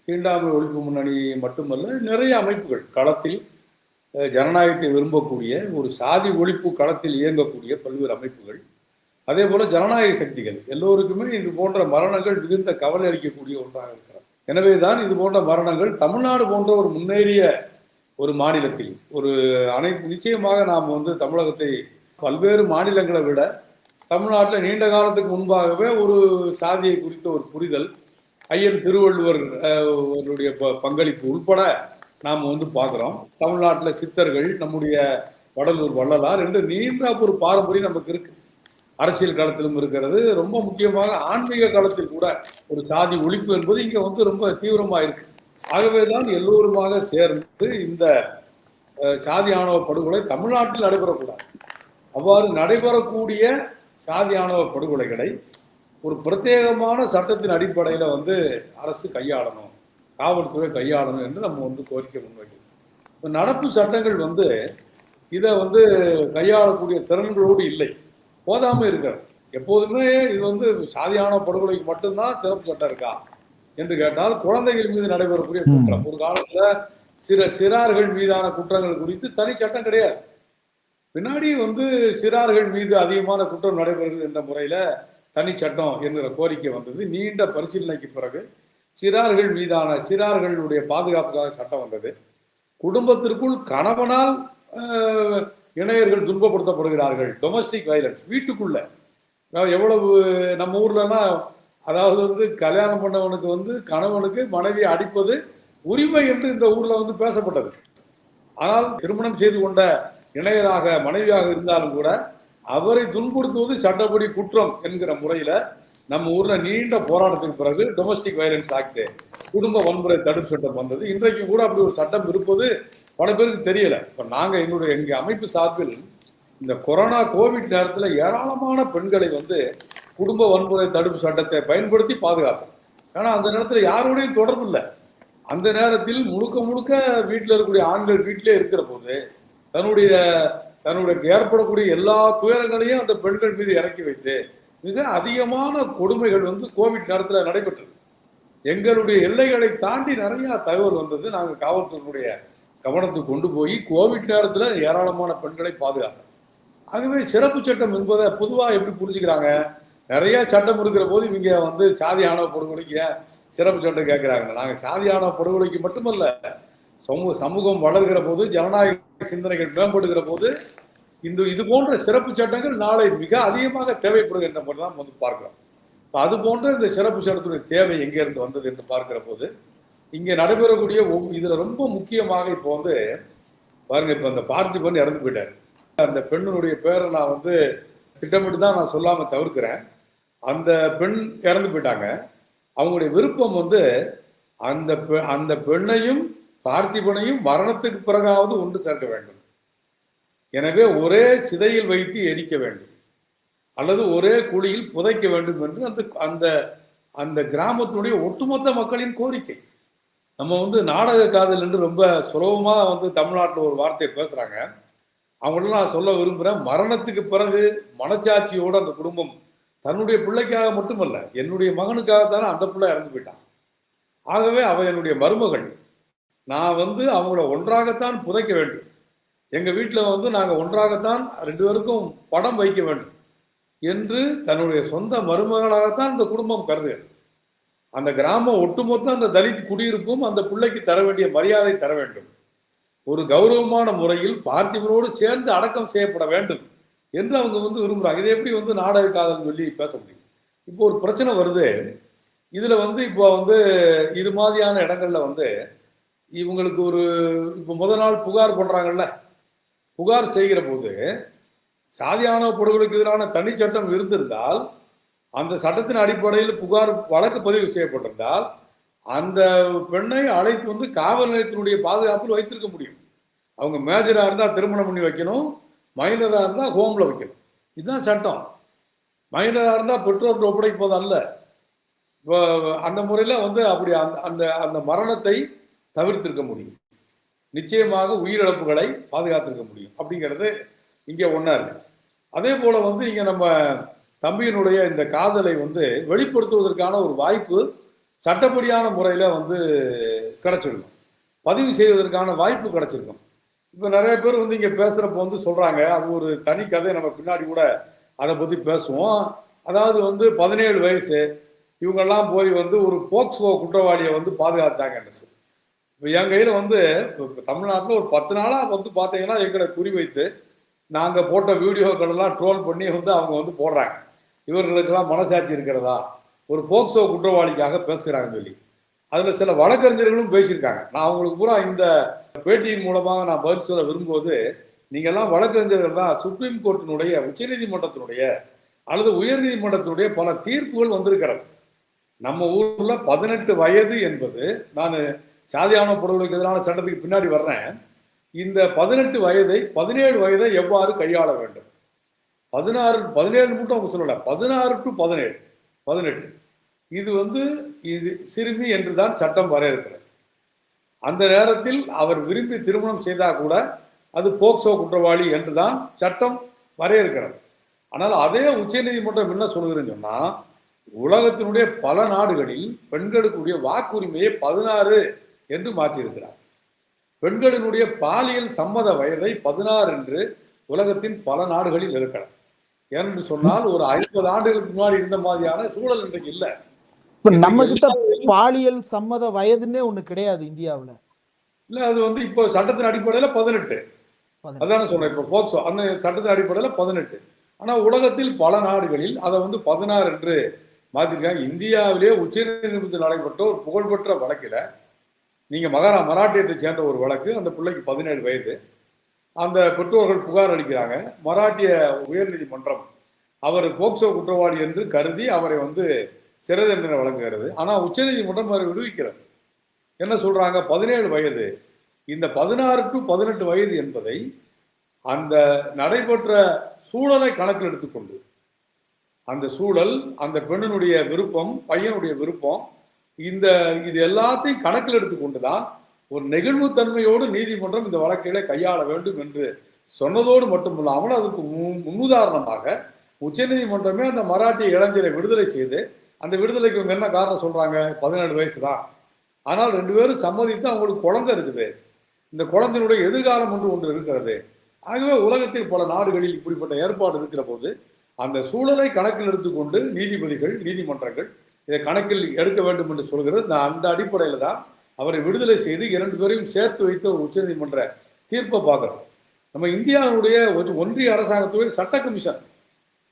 தீண்டாமை ஒழிப்பு முன்னணி மட்டுமல்ல, நிறைய அமைப்புகள் களத்தில் ஜனநாயகத்தை விரும்பக்கூடிய, ஒரு சாதி ஒழிப்பு களத்தில் இயங்கக்கூடிய பல்வேறு அமைப்புகள், அதே போல ஜனநாயக சக்திகள் எல்லோருக்குமே இது போன்ற மரணங்கள் மிகுந்த கவலை அளிக்கக்கூடிய ஒன்றாக இருக்கிறது. எனவேதான் இது போன்ற மரணங்கள் தமிழ்நாடு போன்ற ஒரு முன்னேறிய ஒரு மாநிலத்தில் நிச்சயமாக நாம் வந்து தமிழகத்தை பல்வேறு மாநிலங்களை விட தமிழ்நாட்டில் நீண்ட காலத்துக்கு முன்பாகவே ஒரு சாதியை குறித்த ஒரு புரிதல், ஐயன் திருவள்ளுவர் பங்களிப்பு உள்பட நாம் வந்து பார்க்குறோம். தமிழ்நாட்டில் சித்தர்கள், நம்முடைய வடலூர் வள்ளலார் என்று நீண்ட ஒரு பாரம்பரியம் நமக்கு இருக்கு. அரசியல் களத்திலும் இருக்கிறது. ரொம்ப முக்கியமாக ஆன்மீக களத்தில் கூட ஒரு சாதி ஒழிப்பு என்பது இங்கே வந்து ரொம்ப தீவிரமாக இருக்கு. ஆகவேதான் எல்லோருமாக சேர்ந்து இந்த சாதி ஆணவ படுகொலை தமிழ்நாட்டில் நடைபெறக்கூடாது. அவ்வாறு நடைபெறக்கூடிய சாதி ஆணவ படுகொலைகளை ஒரு பிரத்யேகமான சட்டத்தின் அடிப்படையில் வந்து அரசு கையாளணும், காவல்துறை கையாளணும் என்று நம்ம வந்து கோரிக்கை முன்வைக்கிறோம். இப்போ நடப்பு சட்டங்கள் வந்து இதை வந்து கையாளக்கூடிய திறன்களோடு இல்லை, போதாமல் இருக்கிறது. எப்போதுமே இது வந்து சாதியான படுகொலைக்கு மட்டும்தான் சிறப்பு சட்டம் இருக்கா என்று கேட்டால், குழந்தைகள் மீது நடைபெறக்கூடிய குற்றம், ஒரு காலத்தில் சிறார்கள் மீதான குற்றங்கள் குறித்து தனி சட்டம் கிடையாது. பின்னாடி வந்து சிறார்கள் மீது அதிகமான குற்றம் நடைபெறுகிறது என்ற முறையில் தனி சட்டம் என்கிற கோரிக்கை வந்தது. நீண்ட பரிசீலனைக்கு பிறகு சிறார்களுடைய பாதுகாப்புக்காக சட்டம் வந்தது. குடும்பத்திற்குள் கணவனால் இணையர்கள் துன்பப்படுத்தப்படுகிறார்கள், டொமஸ்டிக் வயலன்ஸ், வீட்டுக்குள்ள எவ்வளவு நம்ம ஊர்லன்னா, அதாவது வந்து கல்யாணம் பண்ணவனுக்கு வந்து கணவனுக்கு மனைவியை அடிப்பது உரிமை என்று இந்த ஊர்ல வந்து பேசப்பட்டது. ஆனால் திருமணம் செய்து கொண்ட இணையராக மனைவியாக இருந்தாலும் கூட அவரை துன்புறுத்துவது சட்டப்படி குற்றம் என்கிற முறையில நம்ம ஊர்ல நீண்ட போராட்டத்துக்கு பிறகு டொமஸ்டிக் வயலன்ஸ் ஆக்ட், குடும்ப வன்முறை தடுப்பு சட்டம் வந்தது. இன்றைக்கு கூட அப்படி ஒரு சட்டம் இருப்பது பல பேருக்கு தெரியல. இப்ப நாங்க எங்க அமைப்பு சார்பில் இந்த கொரோனா கோவிட் நேரத்தில் ஏராளமான பெண்களை வந்து குடும்ப வன்முறை தடுப்பு சட்டத்தை பயன்படுத்தி பாதுகாப்போம். ஏன்னா அந்த நேரத்தில் யாரோடையும் தொடர்பு இல்லை. அந்த நேரத்தில் முழுக்க முழுக்க வீட்டில் இருக்கக்கூடிய ஆண்கள் வீட்டிலே இருக்கிற போது தன்னுடைய ஏற்படக்கூடிய எல்லா துயரங்களையும் அந்த பெண்கள் மீது இறக்கி வைத்து மிக அதிகமான கொடுமைகள் வந்து கோவிட் நேரத்தில் நடைபெற்றது. எங்களுடைய எல்லைகளை தாண்டி நிறைய தகவல் வந்தது. நாங்கள் காவல்துறையினுடைய கவனத்துக்கு கொண்டு போய் கோவிட் நேரத்தில் ஏராளமான பெண்களை பாதுகாத்தோம். ஆகவே சிறப்பு சட்டம் என்பதை பொதுவாக எப்படி புரிஞ்சுக்கிறாங்க, நிறைய சட்டம் இருக்கிற போது இவங்க வந்து சாதி ஆணவ படுகொலைக்கு சிறப்பு சட்டம் கேட்குறாங்க. நாங்கள் சாதி ஆணவ படுகொலைக்கு மட்டுமல்ல, சமூகம் வளர்கிற போது, ஜனநாயக சிந்தனைகள் மேம்படுகிற போது இது போன்ற சிறப்பு சட்டங்கள் நாளை மிக அதிகமாக தேவைப்படுகின்ற போது தான் வந்து பார்க்கிறோம். அது போன்ற இந்த சிறப்பு சட்டத்துடைய தேவை எங்கேருந்து வந்தது என்று பார்க்கிற போது இங்கே நடைபெறக்கூடிய இதுல ரொம்ப முக்கியமாக இப்போ வந்து பாருங்க, இப்போ அந்த பார்த்திபன் இறந்து போயிட்டார். அந்த பெண்ணுடைய பேரை நான் வந்து திட்டமிட்டு தான் நான் சொல்லாம தவிர்க்கிறேன். அந்த பெண் இறந்து போயிட்டாங்க. அவங்களுடைய விருப்பம் வந்து அந்த பெண்ணையும் பார்த்திபனையும் மரணத்துக்கு பிறகாவது ஒன்று சேர்க்க வேண்டும். எனவே ஒரே சிதையில் வைத்து எரிக்க வேண்டும் அல்லது ஒரே குழியில் புதைக்க வேண்டும் என்று அந்த அந்த கிராமத்தினுடைய ஒட்டுமொத்த மக்களின் கோரிக்கை. நம்ம வந்து நாடக காதல் என்று ரொம்ப சுலபமா வந்து தமிழ்நாட்டில் ஒரு வார்த்தையை பேசுறாங்க. அவங்களெல்லாம் நான் சொல்ல விரும்புகிறேன், மரணத்துக்கு பிறகு மனச்சாட்சியோடு அந்த குடும்பம் தன்னுடைய பிள்ளைக்காக மட்டுமல்ல, என்னுடைய மகனுக்காகத்தானே அந்த பிள்ளை இறந்து போயிட்டான். ஆகவே அவ என்னுடைய மருமகள், நான் வந்து அவங்கள ஒன்றாகத்தான் புதைக்க வேண்டும். எங்கள் வீட்டில் வந்து நாங்கள் ஒன்றாகத்தான் 2 பேருக்கும் படம் வைக்க வேண்டும். என்று தன்னுடைய சொந்த மருமகளாகத்தான் இந்த குடும்பம் கருதுகிறது. அந்த கிராமம் ஒட்டுமொத்த அந்த தலித் குடியிருப்பும் அந்த பிள்ளைக்கு தர வேண்டிய மரியாதை தர வேண்டும், ஒரு கௌரவமான முறையில் பார்த்திபனோடு சேர்ந்து அடக்கம் செய்யப்பட வேண்டும் என்று அவங்க விரும்புகிறாங்க. இதை எப்படி நாடக காதல் சொல்லி பேச முடியும்? இப்போ ஒரு பிரச்சனை வருது. இதில் இப்போ இது மாதிரியான இடங்கள்ல இவங்களுக்கு இப்போ முதல் நாள் புகார் பண்ணுறாங்கல்ல, புகார் செய்கிற போது சாதியான படுகொலைக்கு எதிரான தனி சட்டம் இருந்திருந்தால், அந்த சட்டத்தின் அடிப்படையில் புகார் வழக்கு பதிவு செய்யப்பட்டிருந்தால் அந்த பெண்ணை அழைத்து காவல் நிலையத்தினுடைய பாதுகாப்பில் வைத்திருக்க முடியும். அவங்க மேஜராக இருந்தால் திருமணம் பண்ணி வைக்கணும், மைனராக இருந்தால் ஹோமில் வைக்கணும். இதுதான் சட்டம். மைனராக இருந்தால் பெற்றோர்கள் ஒப்படைப்பது அல்ல. இப்போ அந்த முறையில் அப்படி அந்த அந்த மரணத்தை தவிர்த்திருக்க முடியும், நிச்சயமாக உயிரிழப்புகளை பாதுகாத்திருக்க முடியும் அப்படிங்கிறது இங்கே ஒன்றா இருக்கு. அதே போல் இங்கே நம்ம தம்பியினுடைய இந்த காதலை வெளிப்படுத்துவதற்கான ஒரு வாய்ப்பு சட்டப்படியான முறையில் கிடைச்சிருக்கும், பதிவு செய்வதற்கான வாய்ப்பு கிடைச்சிருக்கும். இப்போ நிறைய பேர் இங்கே பேசுகிறப்ப சொல்கிறாங்க, அது ஒரு தனி கதை, நம்ம பின்னாடி கூட அதை பற்றி பேசுவோம். அதாவது 17 வயசு இவங்கெல்லாம் போய் ஒரு போக்சோ குற்றவாளியை பாதுகாத்தாங்கன்னு சொல்லி. இப்போ என் கையில் இப்போ தமிழ்நாட்டில் ஒரு 10 நாளாக பார்த்தீங்கன்னா எங்களை குறிவைத்து நாங்கள் போட்ட வீடியோக்களெல்லாம் ட்ரோல் பண்ணி அவங்க போடுறாங்க. இவர்களுக்கெல்லாம் மனசாட்சி இருக்கிறதா, ஒரு போக்சோ குற்றவாளிக்காக பேசுகிறாங்கன்னு சொல்லி. அதில் சில வழக்கறிஞர்களும் பேசியிருக்காங்க. நான் அவங்களுக்கு பூரா இந்த பேட்டியின் மூலமாக நான் பதில் சொல்ல விரும்புவது, நீங்கள்லாம் வழக்கறிஞர்கள் தான், சுப்ரீம் கோர்ட்டினுடைய, உச்சநீதிமன்றத்தினுடைய அல்லது உயர்நீதிமன்றத்தினுடைய பல தீர்ப்புகள் வந்திருக்கிறது. நம்ம ஊரில் 18 வயது என்பது, நான் சாதியான படுகொலைக்கு எதிரான சட்டத்துக்கு பின்னாடி வர்றேன், இந்த 18 வயதை 17 வயதை எவ்வாறு கையாள வேண்டும், 17 மட்டும் அவங்க சொல்லலை, 16 to 17 18 இது இது சிறுமி என்று தான் சட்டம் வரையறுக்கிறது. அந்த நேரத்தில் அவர் விரும்பி திருமணம் செய்தால் கூட அது போக்சோ குற்றவாளி என்று தான் சட்டம் வரையறுக்கிறது. ஆனால் அதே உச்சநீதிமன்றம் என்ன சொல்கிறேன்னு சொன்னால், உலகத்தினுடைய பல நாடுகளில் பெண்களுக்குடைய வாக்குரிமையை 16 என்று மாற்றியிருக்கிறார். பெண்களினுடைய பாலியல் சம்மத வயதை 16 என்று உலகத்தின் பல நாடுகளில் இருக்கிறது. ஏனென்று சொன்னால் ஒரு 50 ஆண்டுகளுக்கு முன்னாடி இருந்த மாதிரியான சூழல் இன்றைக்கு இல்லை. இப்ப நம்ம கிட்ட பாலியல் சம்மத வயதுன்னே ஒண்ணு கிடையாது இந்தியாவில். இல்ல, அது இப்போ சட்டத்தின் அடிப்படையில் 18. அதான சொல்றேன். இப்போ போக்சோ அந்த சட்டத்தின் அடிப்படையில் 18. ஆனால் உலகத்தில் பல நாடுகளில் அதை 16 என்று மாற்றிருக்காங்க. இந்தியாவிலே உச்சநீதிமன்றத்தில் நடைபெற்ற ஒரு புகழ்பெற்ற வழக்கில், நீங்கள் மராட்டியத்தை சேர்ந்த ஒரு வழக்கு, அந்த பிள்ளைக்கு 17 வயது, அந்த பெற்றோர்கள் புகார் அளிக்கிறாங்க. மராட்டிய உயர்நீதிமன்றம் அவர் போக்சோ குற்றவாளி என்று கருதி அவரை சிறை தண்டனை வழங்குகிறது. ஆனால் உச்சநீதிமன்றம் அவரை விடுவிக்கிறது. என்ன சொல்றாங்க, 17 வயது. இந்த 16 to 18 வயது என்பதை அந்த நடைபெற்ற சூழலை கணக்கில் எடுத்துக்கொண்டு, அந்த சூழல், அந்த பெண்ணினுடைய விருப்பம், பையனுடைய விருப்பம், இது எல்லாத்தையும் கணக்கில் எடுத்துக்கொண்டுதான் ஒரு நெகிழ்வுத்தன்மையோடு நீதிமன்றம் இந்த வழக்குகளை கையாள வேண்டும் என்று சொன்னதோடு மட்டுமில்லாமல் அதுக்கு முன்னுதாரணமாக உச்சநீதிமன்றமே அந்த மராட்டிய இளைஞரை விடுதலை செய்து, அந்த விடுதலைக்கு இவங்க என்ன காரணம் சொல்றாங்க, 17 வயசு தான், ஆனால் 2 பேரும் சம்மதித்து அவங்களுக்கு குழந்தை இருக்குது, இந்த குழந்தையினுடைய எதிர்காலம் ஒன்று இருக்கிறது. ஆகவே உலகத்தில் பல நாடுகளில் இப்படிப்பட்ட ஏற்பாடு இருக்கிற போது அந்த சூழலை கணக்கில் எடுத்துக்கொண்டு நீதிபதிகள், நீதிமன்றங்கள் இதை கணக்கில் எடுக்க வேண்டும் என்று சொல்கிறது. அந்த அடிப்படையில் தான் அவரை விடுதலை செய்து 2 பேரையும் சேர்த்து வைத்த ஒரு உச்சநீதிமன்ற தீர்ப்பை பார்க்குறோம். நம்ம இந்தியாவுடைய ஒன்றிய அரசாங்கத்துடைய சட்ட கமிஷன்,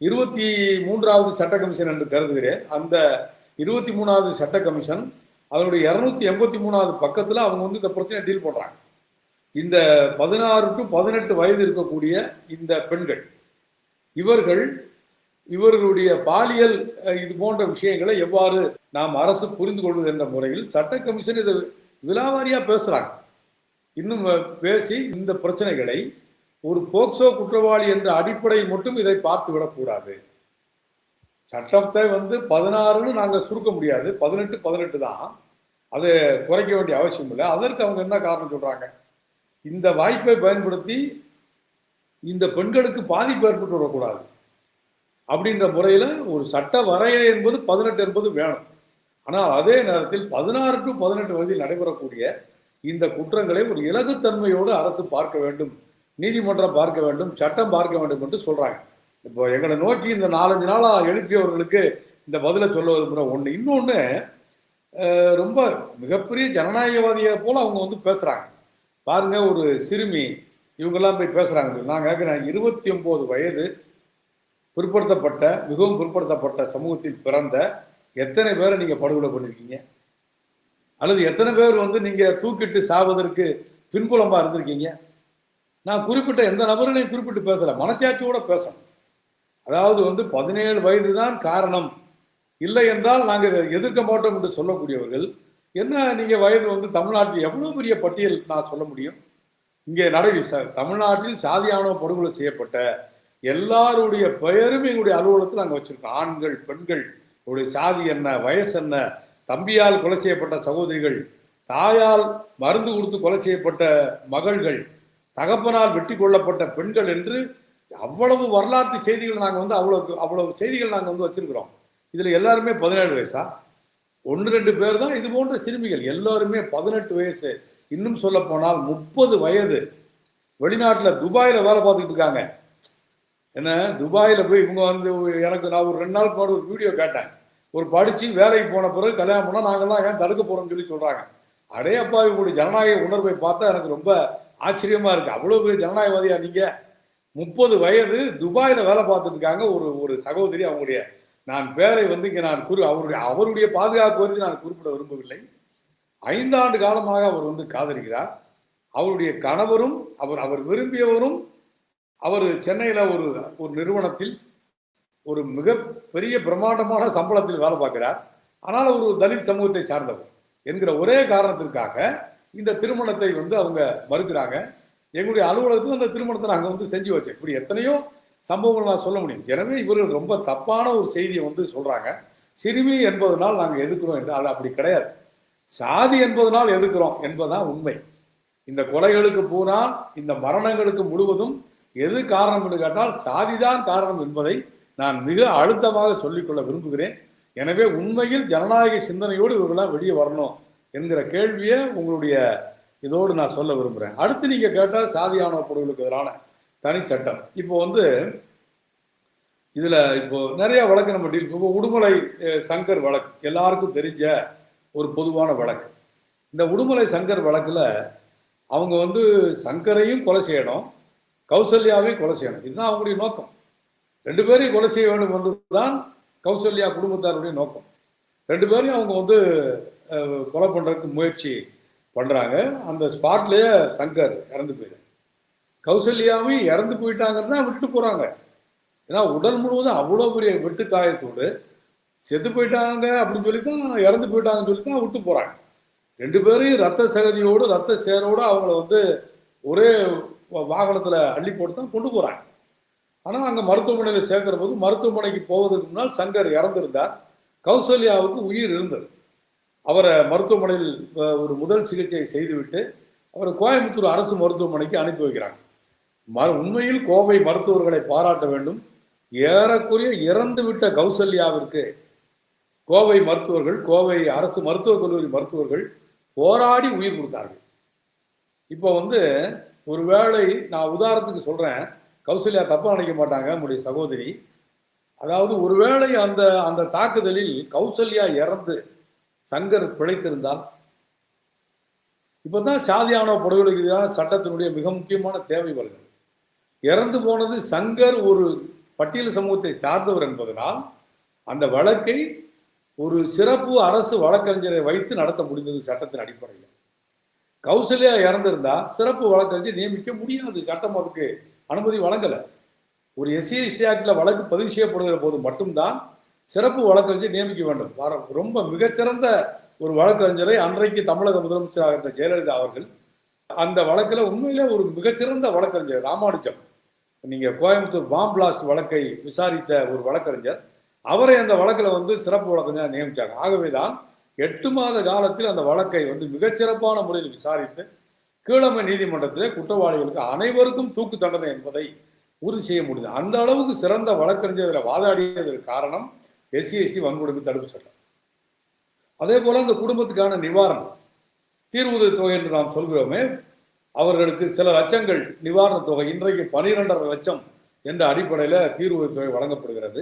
23வது சட்ட கமிஷன் என்று கருதுகிறேன். அந்த 23வது சட்ட கமிஷன் அதனுடைய 283வது பக்கத்தில் அவங்க இந்த பிரச்சனையை டீல் பண்ணுறாங்க. இந்த 16 to 18 வயது இருக்கக்கூடிய இந்த பெண்கள், இவர்களுடைய பாலியல் இது போன்ற விஷயங்களை எவ்வாறு நாம் அரசு புரிந்து கொள்வது என்ற முறையில் சட்ட கமிஷன் இதை விலாவாரியாக பேசுகிறாங்க. இன்னும் பேசி இந்த பிரச்சனைகளை ஒரு போக்சோ குற்றவாளி என்ற அடிப்படையில் மட்டும் இதை பார்த்து விடக்கூடாது. சட்டத்தை 16ன்னு நாங்கள் சுருக்க முடியாது, 18 தான், அதை குறைக்க வேண்டிய அவசியம் இல்லை. அதற்கு அவங்க என்ன காரணம் சொல்கிறாங்க, இந்த வாய்ப்பை பயன்படுத்தி இந்த பெண்களுக்கு பாதிப்பு ஏற்பட்டு விடக்கூடாது அப்படின்ற முறையில் ஒரு சட்ட வரையறை என்பது 18 என்பது வேணும். ஆனால் அதே நேரத்தில் 16 to 18 வயதில் நடைபெறக்கூடிய இந்த குற்றங்களை ஒரு இலகுத்தன்மையோடு அரசு பார்க்க வேண்டும், நீதிமன்றம் பார்க்க வேண்டும், சட்டம் பார்க்க வேண்டும் என்று சொல்கிறாங்க. இப்போ எங்களை நோக்கி இந்த 4-5 நாளா எழுப்பியவர்களுக்கு இந்த பதிலை சொல்ல விரும்புகிற ஒன்று. இன்னொன்று, ரொம்ப மிகப்பெரிய ஜனநாயகவாதியை போல அவங்க வந்து பேசுறாங்க. பாருங்க, ஒரு சிறுமி இவங்கெல்லாம் போய் பேசுறாங்க. நான் கேட்குறேன், 29 வயது பிற்படுத்தப்பட்ட, மிகவும் பிற்படுத்தப்பட்ட சமூகத்தில் பிறந்த எத்தனை பேரை நீங்க படுகொலை பண்ணிருக்கீங்க? அல்லது எத்தனை பேர் வந்து நீங்க தூக்கிட்டு சாவதற்கு பின்புலமா இருந்திருக்கீங்க? நான் குறிப்பிட்ட எந்த நபர்களையும் குறிப்பிட்டு பேசல, மனச்சாட்சியோட பேசணும். அதாவது வந்து 17 வயது தான் காரணம், இல்லை என்றால் நாங்கள் இதை எதிர்க்க மாட்டோம் என்று சொல்லக்கூடியவர்கள் என்ன? நீங்க வயது வந்து தமிழ்நாட்டில் எவ்வளவு பெரிய பட்டியல் நான் சொல்ல முடியும்? இங்கே தமிழ்நாட்டில் சாதியானவ படுகொலை செய்யப்பட்ட எல்லாருடைய பெயரும் எங்களுடைய அலுவலகத்தில் நாங்கள் வச்சிருக்கோம். ஆண்கள், பெண்கள், உடைய சாதி என்ன, வயசு என்ன, தம்பியால் கொலை செய்யப்பட்ட சகோதரிகள், தாயால் மருந்து கொடுத்து கொலை செய்யப்பட்ட மகள்கள், தகப்பனால் வெட்டி கொள்ளப்பட்ட பெண்கள் என்று அவ்வளவு வரலாற்று செய்திகள் நாங்கள் வந்து அவ்வளவு செய்திகள் நாங்கள் வந்து வச்சிருக்கிறோம். இதில் எல்லாருமே 17 வயசா? 1-2 பேர் தான் இது போன்ற சிறுமிகள். எல்லாருமே 18 வயசு, இன்னும் சொல்ல போனால் 30 வயது, வெளிநாட்டில் துபாயில் வேலை பார்த்துக்கிட்டு இருக்காங்க. என்ன, துபாயில் போய் இவங்க வந்து நான் ஒரு 2 நாளுக்கு முன்னாடி ஒரு வீடியோ கேட்டேன். ஒரு படித்து வேலைக்கு போன பிறகு கல்யாணம் பண்ணால் நாங்கள்லாம் ஏன் தடுக்க போகிறோம்னு சொல்கிறாங்க. அடே அப்பா, இவங்களுடைய ஜனநாயக உணர்வை பார்த்தா எனக்கு ரொம்ப ஆச்சரியமாக இருக்குது. அவ்வளோ பெரிய ஜனநாயகவாதியா நீங்கள்? 30 வயது, துபாயில் வேலை பார்த்துட்டு இருக்காங்க ஒரு சகோதரி. அவங்களுடைய, நான் பேரை வந்து இங்கே நான் அவருடைய பாதுகாப்பு குறித்து நான் குறிப்பிட விரும்பவில்லை. 5 ஆண்டு காலமாக அவர் வந்து காதலிக்கிறார். அவருடைய கணவரும் அவர் விரும்பியவரும் அவர் சென்னையில் ஒரு நிறுவனத்தில் ஒரு மிகப்பெரிய பிரம்மாண்டமான சம்பளத்தில் வேலை பார்க்கிறார். ஆனால் ஒரு தலித் சமூகத்தை சார்ந்தவர் என்கிற ஒரே காரணத்திற்காக இந்த திருமணத்தை வந்து அவங்க மறுக்கிறாங்க. எங்களுடைய அலுவலகத்தில் அந்த திருமணத்தை நாங்கள் வந்து செஞ்சு வச்சோம். இப்படி எத்தனையோ சம்பவங்கள் நான் சொல்ல முடியும். எனவே இவர்கள் ரொம்ப தப்பான ஒரு செய்தியை வந்து சொல்றாங்க. சிறுமி என்பதனால் நாங்கள் எதிர்க்கிறோம் என்று. அது அப்படி கிடையாது. சாதி என்பதனால் எதிர்க்கிறோம் என்பதுதான் உண்மை. இந்த கொலைகளுக்கு போனால், இந்த மரணங்களுக்கு முழுவதும் எது காரணம் என்று கேட்டால் சாதிதான் காரணம் என்பதை நான் மிக அழுத்தமாக சொல்லிக்கொள்ள விரும்புகிறேன். எனவே உண்மையில் ஜனநாயக சிந்தனையோடு இவர்களாம் வெளியே வரணும் என்கிற கேள்வியை உங்களுடைய இதோடு நான் சொல்ல விரும்புகிறேன். அடுத்து நீங்கள் கேட்டால் சாதியானவ படுகொலைக்கு எதிரான தனி சட்டம். இப்போ வந்து இதில் இப்போ நிறைய வழக்கு நம்ம இப்போ உடுமலை சங்கர் வழக்கு எல்லாருக்கும் தெரிஞ்ச ஒரு பொதுவான வழக்கு. இந்த உடுமலை சங்கர் வழக்கில் அவங்க வந்து சங்கரையும் கொலை செய்யணும், கௌசல்யாவையும் கொலை செய்யணும். இதுதான் அவங்களுடைய நோக்கம். 2 பேரையும் கொலை செய்ய வேண்டும் என்பதுதான் கௌசல்யா குடும்பத்தாருடைய நோக்கம். 2 பேரையும் அவங்க வந்து கொலை பண்ணுறதுக்கு முயற்சி பண்ணுறாங்க. அந்த ஸ்பாட்லேயே சங்கர் இறந்து போயிடும். கௌசல்யாவும் இறந்து போயிட்டாங்கன்னு தான் விட்டுட்டு போகிறாங்க. ஏன்னா உடல் முழுவதும் அவ்வளோ பெரிய வெட்டு காயத்தோடு செத்து போயிட்டாங்க அப்படின்னு சொல்லி தான், இறந்து போயிட்டாங்கன்னு சொல்லி தான் விட்டு போகிறாங்க. 2 பேரையும் ரத்த சகதியோடு ரத்த சேரோடு அவங்கள வந்து ஒரே வாகனத்தில் அள்ளி போட்டு தான் கொண்டு போகிறாங்க. ஆனால் அங்கே மருத்துவமனையில் சேர்க்கிற போது மருத்துவமனைக்கு போவதற்கு முன்னால் சங்கர் இறந்திருந்தார். கௌசல்யாவுக்கு உயிர் இருந்தது. அவரை மருத்துவமனையில் ஒரு முதல் சிகிச்சை செய்துவிட்டு அவரை கோயம்புத்தூர் அரசு மருத்துவமனைக்கு அனுப்பி வைக்கிறாங்க. உண்மையில் கோவை மருத்துவர்களை பாராட்ட வேண்டும். ஏறக்குறைய இறந்துவிட்ட கௌசல்யாவிற்கு கோவை மருத்துவர்கள், கோவை அரசு மருத்துவக் கல்லூரி மருத்துவர்கள் போராடி உயிர் கொடுத்தார்கள். இப்போ வந்து ஒருவேளை நான் உதாரணத்துக்கு சொல்கிறேன், கௌசல்யா தப்பாக நினைக்க மாட்டாங்க, நம்முடைய சகோதரி. அதாவது ஒருவேளை அந்த தாக்குதலில் கௌசல்யா இறந்து சங்கர் பிழைத்திருந்தால், இப்போ தான் சாதியானவ படுகொலைக்கு எதிரான சட்டத்தினுடைய மிக முக்கியமான தேவை வருகிறது. இறந்து போனது சங்கர் ஒரு பட்டியல் சமூகத்தை சார்ந்தவர் என்பதனால் அந்த வழக்கை ஒரு சிறப்பு அரசு வழக்கறிஞரை வைத்து நடத்த முடிந்தது சட்டத்தின் அடிப்படையில். கௌசல்யா இறந்திருந்தா சிறப்பு வழக்கறிஞர் நியமிக்க முடியாது, சட்டம் அதுக்கு அனுமதி வழங்கலை. ஒரு SC/ST ஆக்டில் வழக்கு பதிவு செய்யப்படுகிற போது மட்டும்தான் சிறப்பு வழக்கறிஞர் நியமிக்க வேண்டும். ரொம்ப மிகச்சிறந்த ஒரு வழக்கறிஞரை அன்றைக்கு தமிழக முதலமைச்சராக இருந்த ஜெயலலிதா அவர்கள் அந்த வழக்கில் உண்மையிலே ஒரு மிகச்சிறந்த வழக்கறிஞர் ராமானுஜம், நீங்கள் கோயம்புத்தூர் பாம் பிளாஸ்ட் வழக்கை விசாரித்த ஒரு வழக்கறிஞர், அவரை அந்த வழக்கில் வந்து சிறப்பு வழக்கறிஞர் நியமித்தாங்க. ஆகவே தான் 8 மாத காலத்தில் அந்த வழக்கை வந்து மிகச்சிறப்பான முறையில் விசாரித்து கீழமை நீதிமன்றத்திலே குற்றவாளிகளுக்கு அனைவருக்கும் தூக்கு தண்டனை என்பதை உறுதி செய்ய முடியுது. அந்த அளவுக்கு சிறந்த வழக்கறிஞர்களை வாதாடியதற்கு காரணம் SC/ST வன்கொடுமை தடுப்பு சட்டம். அதே போல இந்த குடும்பத்துக்கான நிவாரணம், தீர்வுதவி தொகை என்று நாம் சொல்கிறோமே, அவர்களுக்கு சில லட்சங்கள் நிவாரண தொகை, இன்றைக்கு 12.5 லட்சம் என்ற அடிப்படையில் தீர்வு தொகை வழங்கப்படுகிறது.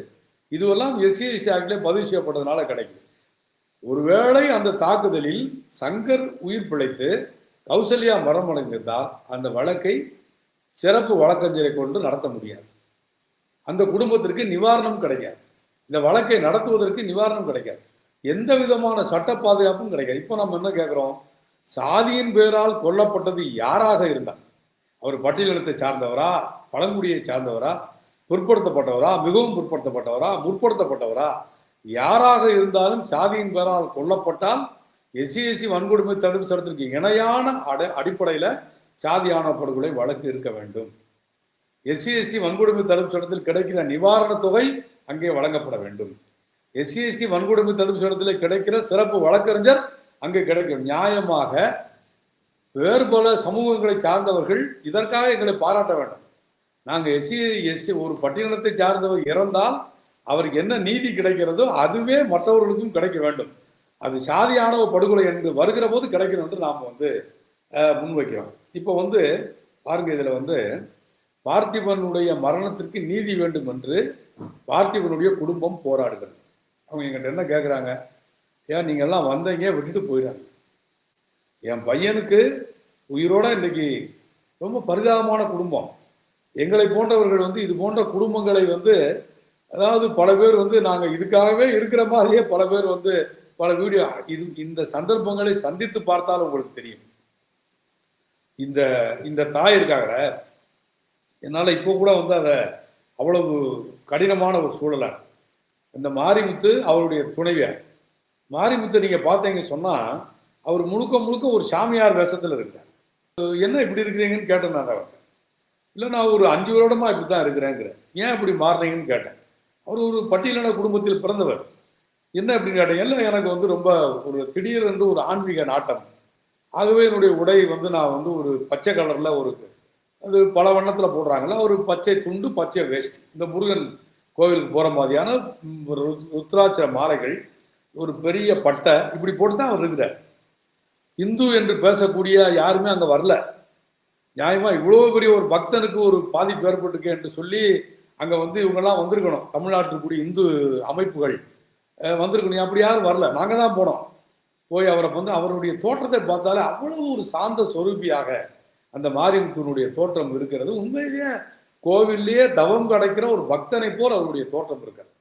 இதுவெல்லாம் SC/ST ஆக்டிலே பதிவு செய்யப்பட்டதுனால கிடைக்கும். ஒருவேளை அந்த தாக்குதலில் சங்கர் உயிர் பிழைத்து கௌசல்யா மரணமடைந்திருந்தால் அந்த வழக்கை சிறப்பு வழக்கறிஞரை கொண்டு நடத்த முடியாது. அந்த குடும்பத்திற்கு நிவாரணம் கிடைக்காது. இந்த வழக்கை நடத்துவதற்கு நிவாரணம் கிடைக்காது. எந்த விதமான சட்ட பாதுகாப்பும் கிடைக்காது. இப்போ நம்ம என்ன கேட்குறோம்? சாதியின் பேரால் கொல்லப்பட்டது யாராக இருந்தார், அவர் பட்டியலினத்தை சார்ந்தவரா, பழங்குடியை சார்ந்தவரா, பிற்படுத்தப்பட்டவரா, மிகவும் பிற்படுத்தப்பட்டவரா, முற்படுத்தப்பட்டவரா, யாராக இருந்தாலும் சாதியின் பேரால் கொல்லப்பட்டால் SC/ST வன்கொடுமை தடுப்பு சட்டத்திற்கு இணையான அடிப்படையில் சாதி ஆணவ படுகொலை வழக்கு இருக்க வேண்டும். SC/ST வன்கொடுமை தடுப்பு சட்டத்தில் கிடைக்கிற நிவாரணத் தொகை அங்கே வழங்கப்பட வேண்டும். SC/ST வன்கொடுமை தடுப்பு சட்டத்தில் கிடைக்கிற சிறப்பு வழக்கறிஞர் அங்கே கிடைக்கும். நியாயமாக வேறு பல சமூகங்களை சார்ந்தவர்கள் இதற்காக எங்களை பாராட்ட வேண்டும். நாங்கள் SC/ST ஒரு பட்டியலினத்தை சார்ந்தவர் இறந்தால் அவருக்கு என்ன நீதி கிடைக்கிறதோ அதுவே மற்றவர்களுக்கும் கிடைக்க வேண்டும். அது சாதி ஆணவ படுகொலை என்று வருகிற போது கிடைக்கணும் என்று நாம் முன்வைக்கிறோம். இப்போ பாருங்க, இதில் பார்த்திபனுடைய மரணத்திற்கு நீதி வேண்டும் என்று பார்த்திபனுடைய குடும்பம் போராடுகிறது. அவங்க எங்கிட்ட என்ன கேட்குறாங்க? ஏன் நீங்கள் எல்லாம் வந்தீங்க, விட்டுட்டு போயிடாங்க. என் பையனுக்கு உயிரோட இன்னைக்கு ரொம்ப பரிதாபமான குடும்பம். எங்களை போன்றவர்கள் இது போன்ற குடும்பங்களை அதாவது பல பேர் நாங்கள் இதுக்காகவே இருக்கிற மாதிரியே பல பேர் பல வீடியோ இந்த சந்தர்ப்பங்களை சந்தித்து பார்த்தாலும் உங்களுக்கு தெரியும். இந்த தாய் இருக்காங்க, என்னால் இப்போ கூட அதை அவ்வளவு கடினமான ஒரு சூழலாக இந்த மாரிமுத்து அவருடைய துணைவியார். மாரிமுத்து நீங்கள் பார்த்தீங்க சொன்னால் அவர் முழுக்க முழுக்க ஒரு சாமியார் வேஷத்தில் இருக்கிறார். என்ன இப்படி இருக்கிறீங்கன்னு கேட்டேன் நான் அவர்கிட்ட. இல்லை, நான் ஒரு 5 வருடமாக இப்படி தான் இருக்கிறேங்கிறேன். ஏன் இப்படி மாறுறீங்கன்னு கேட்டேன். அவர் ஒரு பட்டியலின குடும்பத்தில் பிறந்தவர். என்ன அப்படின்னு கேட்டேன். இல்லை, எனக்கு ரொம்ப ஒரு திடீரென்று ஒரு ஆன்மீக நாட்டம். ஆகவே என்னுடைய உடை நான் ஒரு பச்சை கலரில் அது பல வண்ணத்தில் போடுறாங்கல்ல, ஒரு பச்சை துண்டு, பச்சை வேஸ்ட், இந்த முருகன் கோவிலுக்கு போகிற மாதிரியான ஒரு ருத்ராட்ச மாலைகள், ஒரு பெரிய பட்டை, இப்படி போட்டு தான் அவர் இருக்கிறார். இந்து என்று பேசக்கூடிய யாருமே அங்கே வரல. நியாயமாக இவ்வளோ பெரிய ஒரு பக்தனுக்கு ஒரு பாதிப்பு ஏற்பட்டுருக்கு என்று சொல்லி அங்கே இவங்கெல்லாம் வந்திருக்கணும். தமிழ்நாட்டுக்குரிய இந்து அமைப்புகள் வந்திருக்கணும். அப்படி யாரும் வரல. நாங்கள் தான் போனோம். போய் அவரை அவருடைய தோற்றத்தை பார்த்தாலே அவ்வளவு ஒரு சாந்த சொரூபியாக அந்த மாரிமுத்துனுடைய தோற்றம் இருக்கிறது. உண்மையிலேயே கோவில்லையே தவம் கிடைக்கிற ஒரு பக்தனை போல் அவருடைய தோற்றம் இருக்கிறது.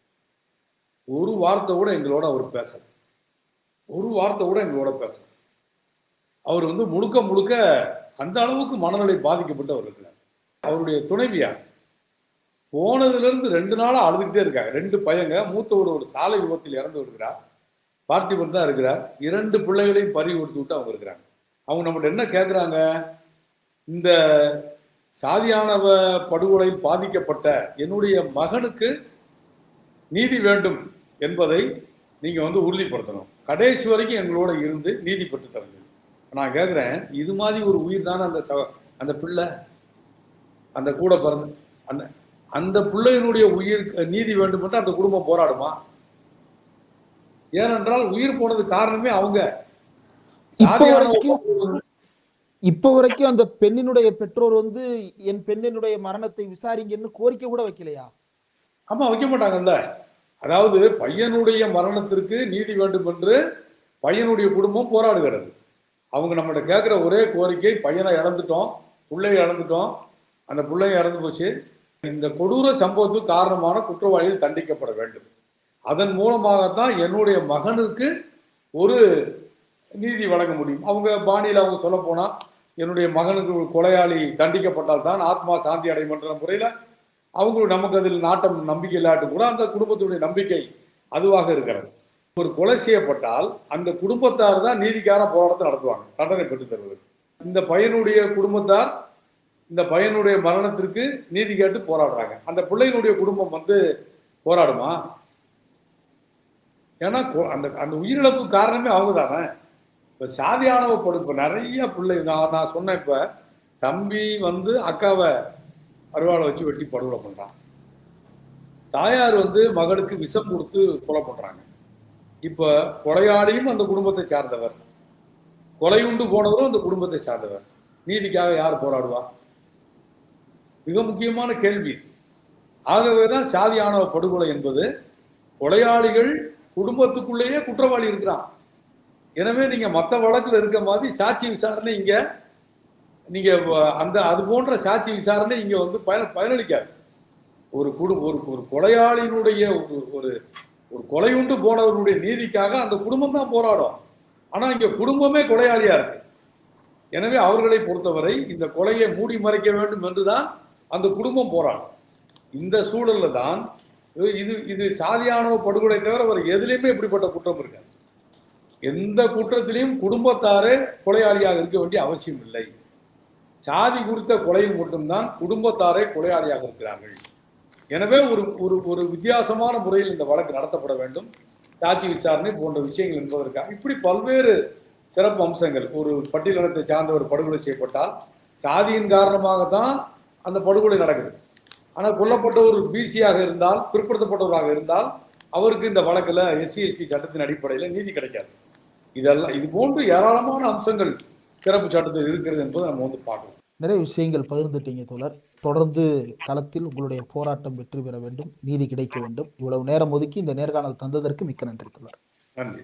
ஒரு வார்த்தை கூட எங்களோட அவர் பேசல. ஒரு வார்த்தை கூட எங்களோட பேசல. அவர் முழுக்க முழுக்க அந்த அளவுக்கு மனநிலை பாதிக்கப்பட்டு இருக்கிறார். அவருடைய துணைவியார் போனதுலேருந்து 2 நாளாக அழுதுகிட்டே இருக்காங்க. 2 பையங்க. மூத்தவர் ஒரு சாலை விபத்தில் இறந்து விடுகிறார். பார்த்திபன் தான் இருக்கிறார். 2 பிள்ளைகளையும் பறி கொடுத்து விட்டு அவங்க இருக்கிறாங்க. அவங்க நம்மகிட்ட என்ன கேட்குறாங்க? இந்த சாதியானவ படுகொலையில் பாதிக்கப்பட்ட என்னுடைய மகனுக்கு நீதி வேண்டும் என்பதை நீங்கள் உறுதிப்படுத்தணும். கடைசி வரைக்கும் எங்களோட இருந்து நீதி பெற்று தரணும். நான் கேட்குறேன், இது மாதிரி ஒரு உயிர் தானே அந்த பிள்ளை, அந்த கூட பிறந்த அந்த பிள்ளையினுடைய உயிர் நீதி வேண்டும் என்று அந்த குடும்பம் போராடுமா? ஏனென்றால் உயிர் போனது காரணமே அவங்க. இப்ப வரைக்கும் அந்த பெண்ணினுடைய பெற்றோர் என் பெண்ணினுடைய மரணத்தை விசாரிங்கன்னு கோரிக்கை கூட வைக்கலையா? ஆமா, வைக்க மாட்டாங்கல்ல. அதாவது பையனுடைய மரணத்திற்கு நீதி வேண்டும் என்று பையனுடைய குடும்பம் போராடுகிறது. அவங்க நம்மகிட்ட கேட்குற ஒரே கோரிக்கை, பையனை இழந்துட்டோம், பிள்ளையை இழந்துட்டோம், அந்த பிள்ளைய இறந்து போச்சு, இந்த கொடூர சம்பவத்துக்கு காரணமான குற்றவாளிகள் தண்டிக்கப்பட வேண்டும். அதன் மூலமாகத்தான் என்னுடைய மகனுக்கு ஒரு நீதி வழங்க முடியும். அவங்க பாணியில் அவங்க சொல்ல போனால், என்னுடைய மகனுக்கு ஒரு கொலையாளி தண்டிக்கப்பட்டால் தான் ஆத்மா சாந்தி அடையும் என்ற முறையில் அவங்க நமக்கு அதில் நாட்டம் நம்பிக்கை இல்லாட்டும் கூட அந்த குடும்பத்துடைய நம்பிக்கை அதுவாக இருக்கிறது. ஒரு கொலை செய்யப்பட்டால் அந்த குடும்பத்தார் தான் நீதிக்கான போராட்டத்தை நடத்துவாங்க, தண்டனை பெற்று தருவதற்கு. இந்த பையனுடைய குடும்பத்தார் இந்த பையனுடைய மரணத்திற்கு நீதி கேட்டு போராடுறாங்க. அந்த பிள்ளையினுடைய குடும்பம் போராடுமா? ஏன்னா அந்த உயிரிழப்பு காரணமே அவங்க தானே. இப்போ சாதியானவ இப்போ நிறைய பிள்ளை நான் சொன்னேன். இப்போ தம்பி அக்காவை அருவாளை வச்சு வெட்டி படுகொலை பண்ணுறான். தாயார் மகளுக்கு விஷம் கொடுத்து கொலை பண்ணுறாங்க. இப்போ கொலையாளியும் அந்த குடும்பத்தை சார்ந்தவர், கொலையுண்டு போனவரும் அந்த குடும்பத்தை சார்ந்தவர். நீதிக்காக யார் போராடுவா? மிக முக்கியமான கேள்வி. ஆகவேதான் சாதி ஆணவ படுகொலை என்பது கொலையாளிகள் குடும்பத்துக்குள்ளேயே குற்றவாளி இருக்கிறான். எனவே நீங்க மற்ற வழக்குல இருக்க மாதிரி சாட்சி விசாரணை இங்க நீங்க அந்த அது போன்ற சாட்சி விசாரணை இங்க வந்து பயனளிக்காது. ஒரு ஒரு கொலையாளியினுடைய ஒரு ஒரு கொலையுண்டு போனவருடைய நீதிக்காக அந்த குடும்பம் தான் போராடும். ஆனா இங்க குடும்பமே கொலையாளியா இருக்கு. எனவே அவர்களை பொறுத்தவரை இந்த கொலையை மூடி மறைக்க வேண்டும் என்றுதான் அந்த குடும்பம் போராடும். இந்த சூழல்ல தான் இது சாதியானவ படுகொலை தவிர ஒரு எதுலையுமே இப்படிப்பட்ட குற்றம் இருக்காது. எந்த குற்றத்திலையும் குடும்பத்தாரே கொலையாளியாக இருக்க வேண்டிய அவசியம் இல்லை. சாதி குறித்த கொலையில் மட்டும்தான் குடும்பத்தாரே கொலையாளியாக இருக்கிறார்கள். எனவே ஒரு வித்தியாசமான முறையில் இந்த வழக்கு நடத்தப்பட வேண்டும். சாட்சி விசாரணை போன்ற விஷயங்கள் என்பதற்காக இப்படி பல்வேறு சிறப்பு அம்சங்கள். ஒரு பட்டியலினத்தை சார்ந்த ஒரு படுகொலை செய்யப்பட்டால் சாதியின் காரணமாகத்தான் அந்த படுகொலை நடக்குது. ஆனால் கொல்லப்பட்ட ஒரு பிசியாக இருந்தால், பிற்படுத்தப்பட்டவராக இருந்தால் அவருக்கு இந்த வழக்கில் SC ST சட்டத்தின் அடிப்படையில் நீதி கிடைக்காது. இதெல்லாம் இது போன்று ஏராளமான அம்சங்கள் சிறப்பு சட்டத்தில் இருக்கிறது என்பதை நம்ம வந்து பார்க்கணும். நிறைய விஷயங்கள் பகிர்ந்துட்டீங்க தோழர். தொடர்ந்து களத்தில் உங்களுடைய போராட்டம் வெற்றி பெற வேண்டும், நீதி கிடைக்க வேண்டும். இவ்வளவு நேரம் ஒதுக்கி இந்த நேர்காணல் தந்ததற்கு மிக்க நன்றி தோழர். நன்றி.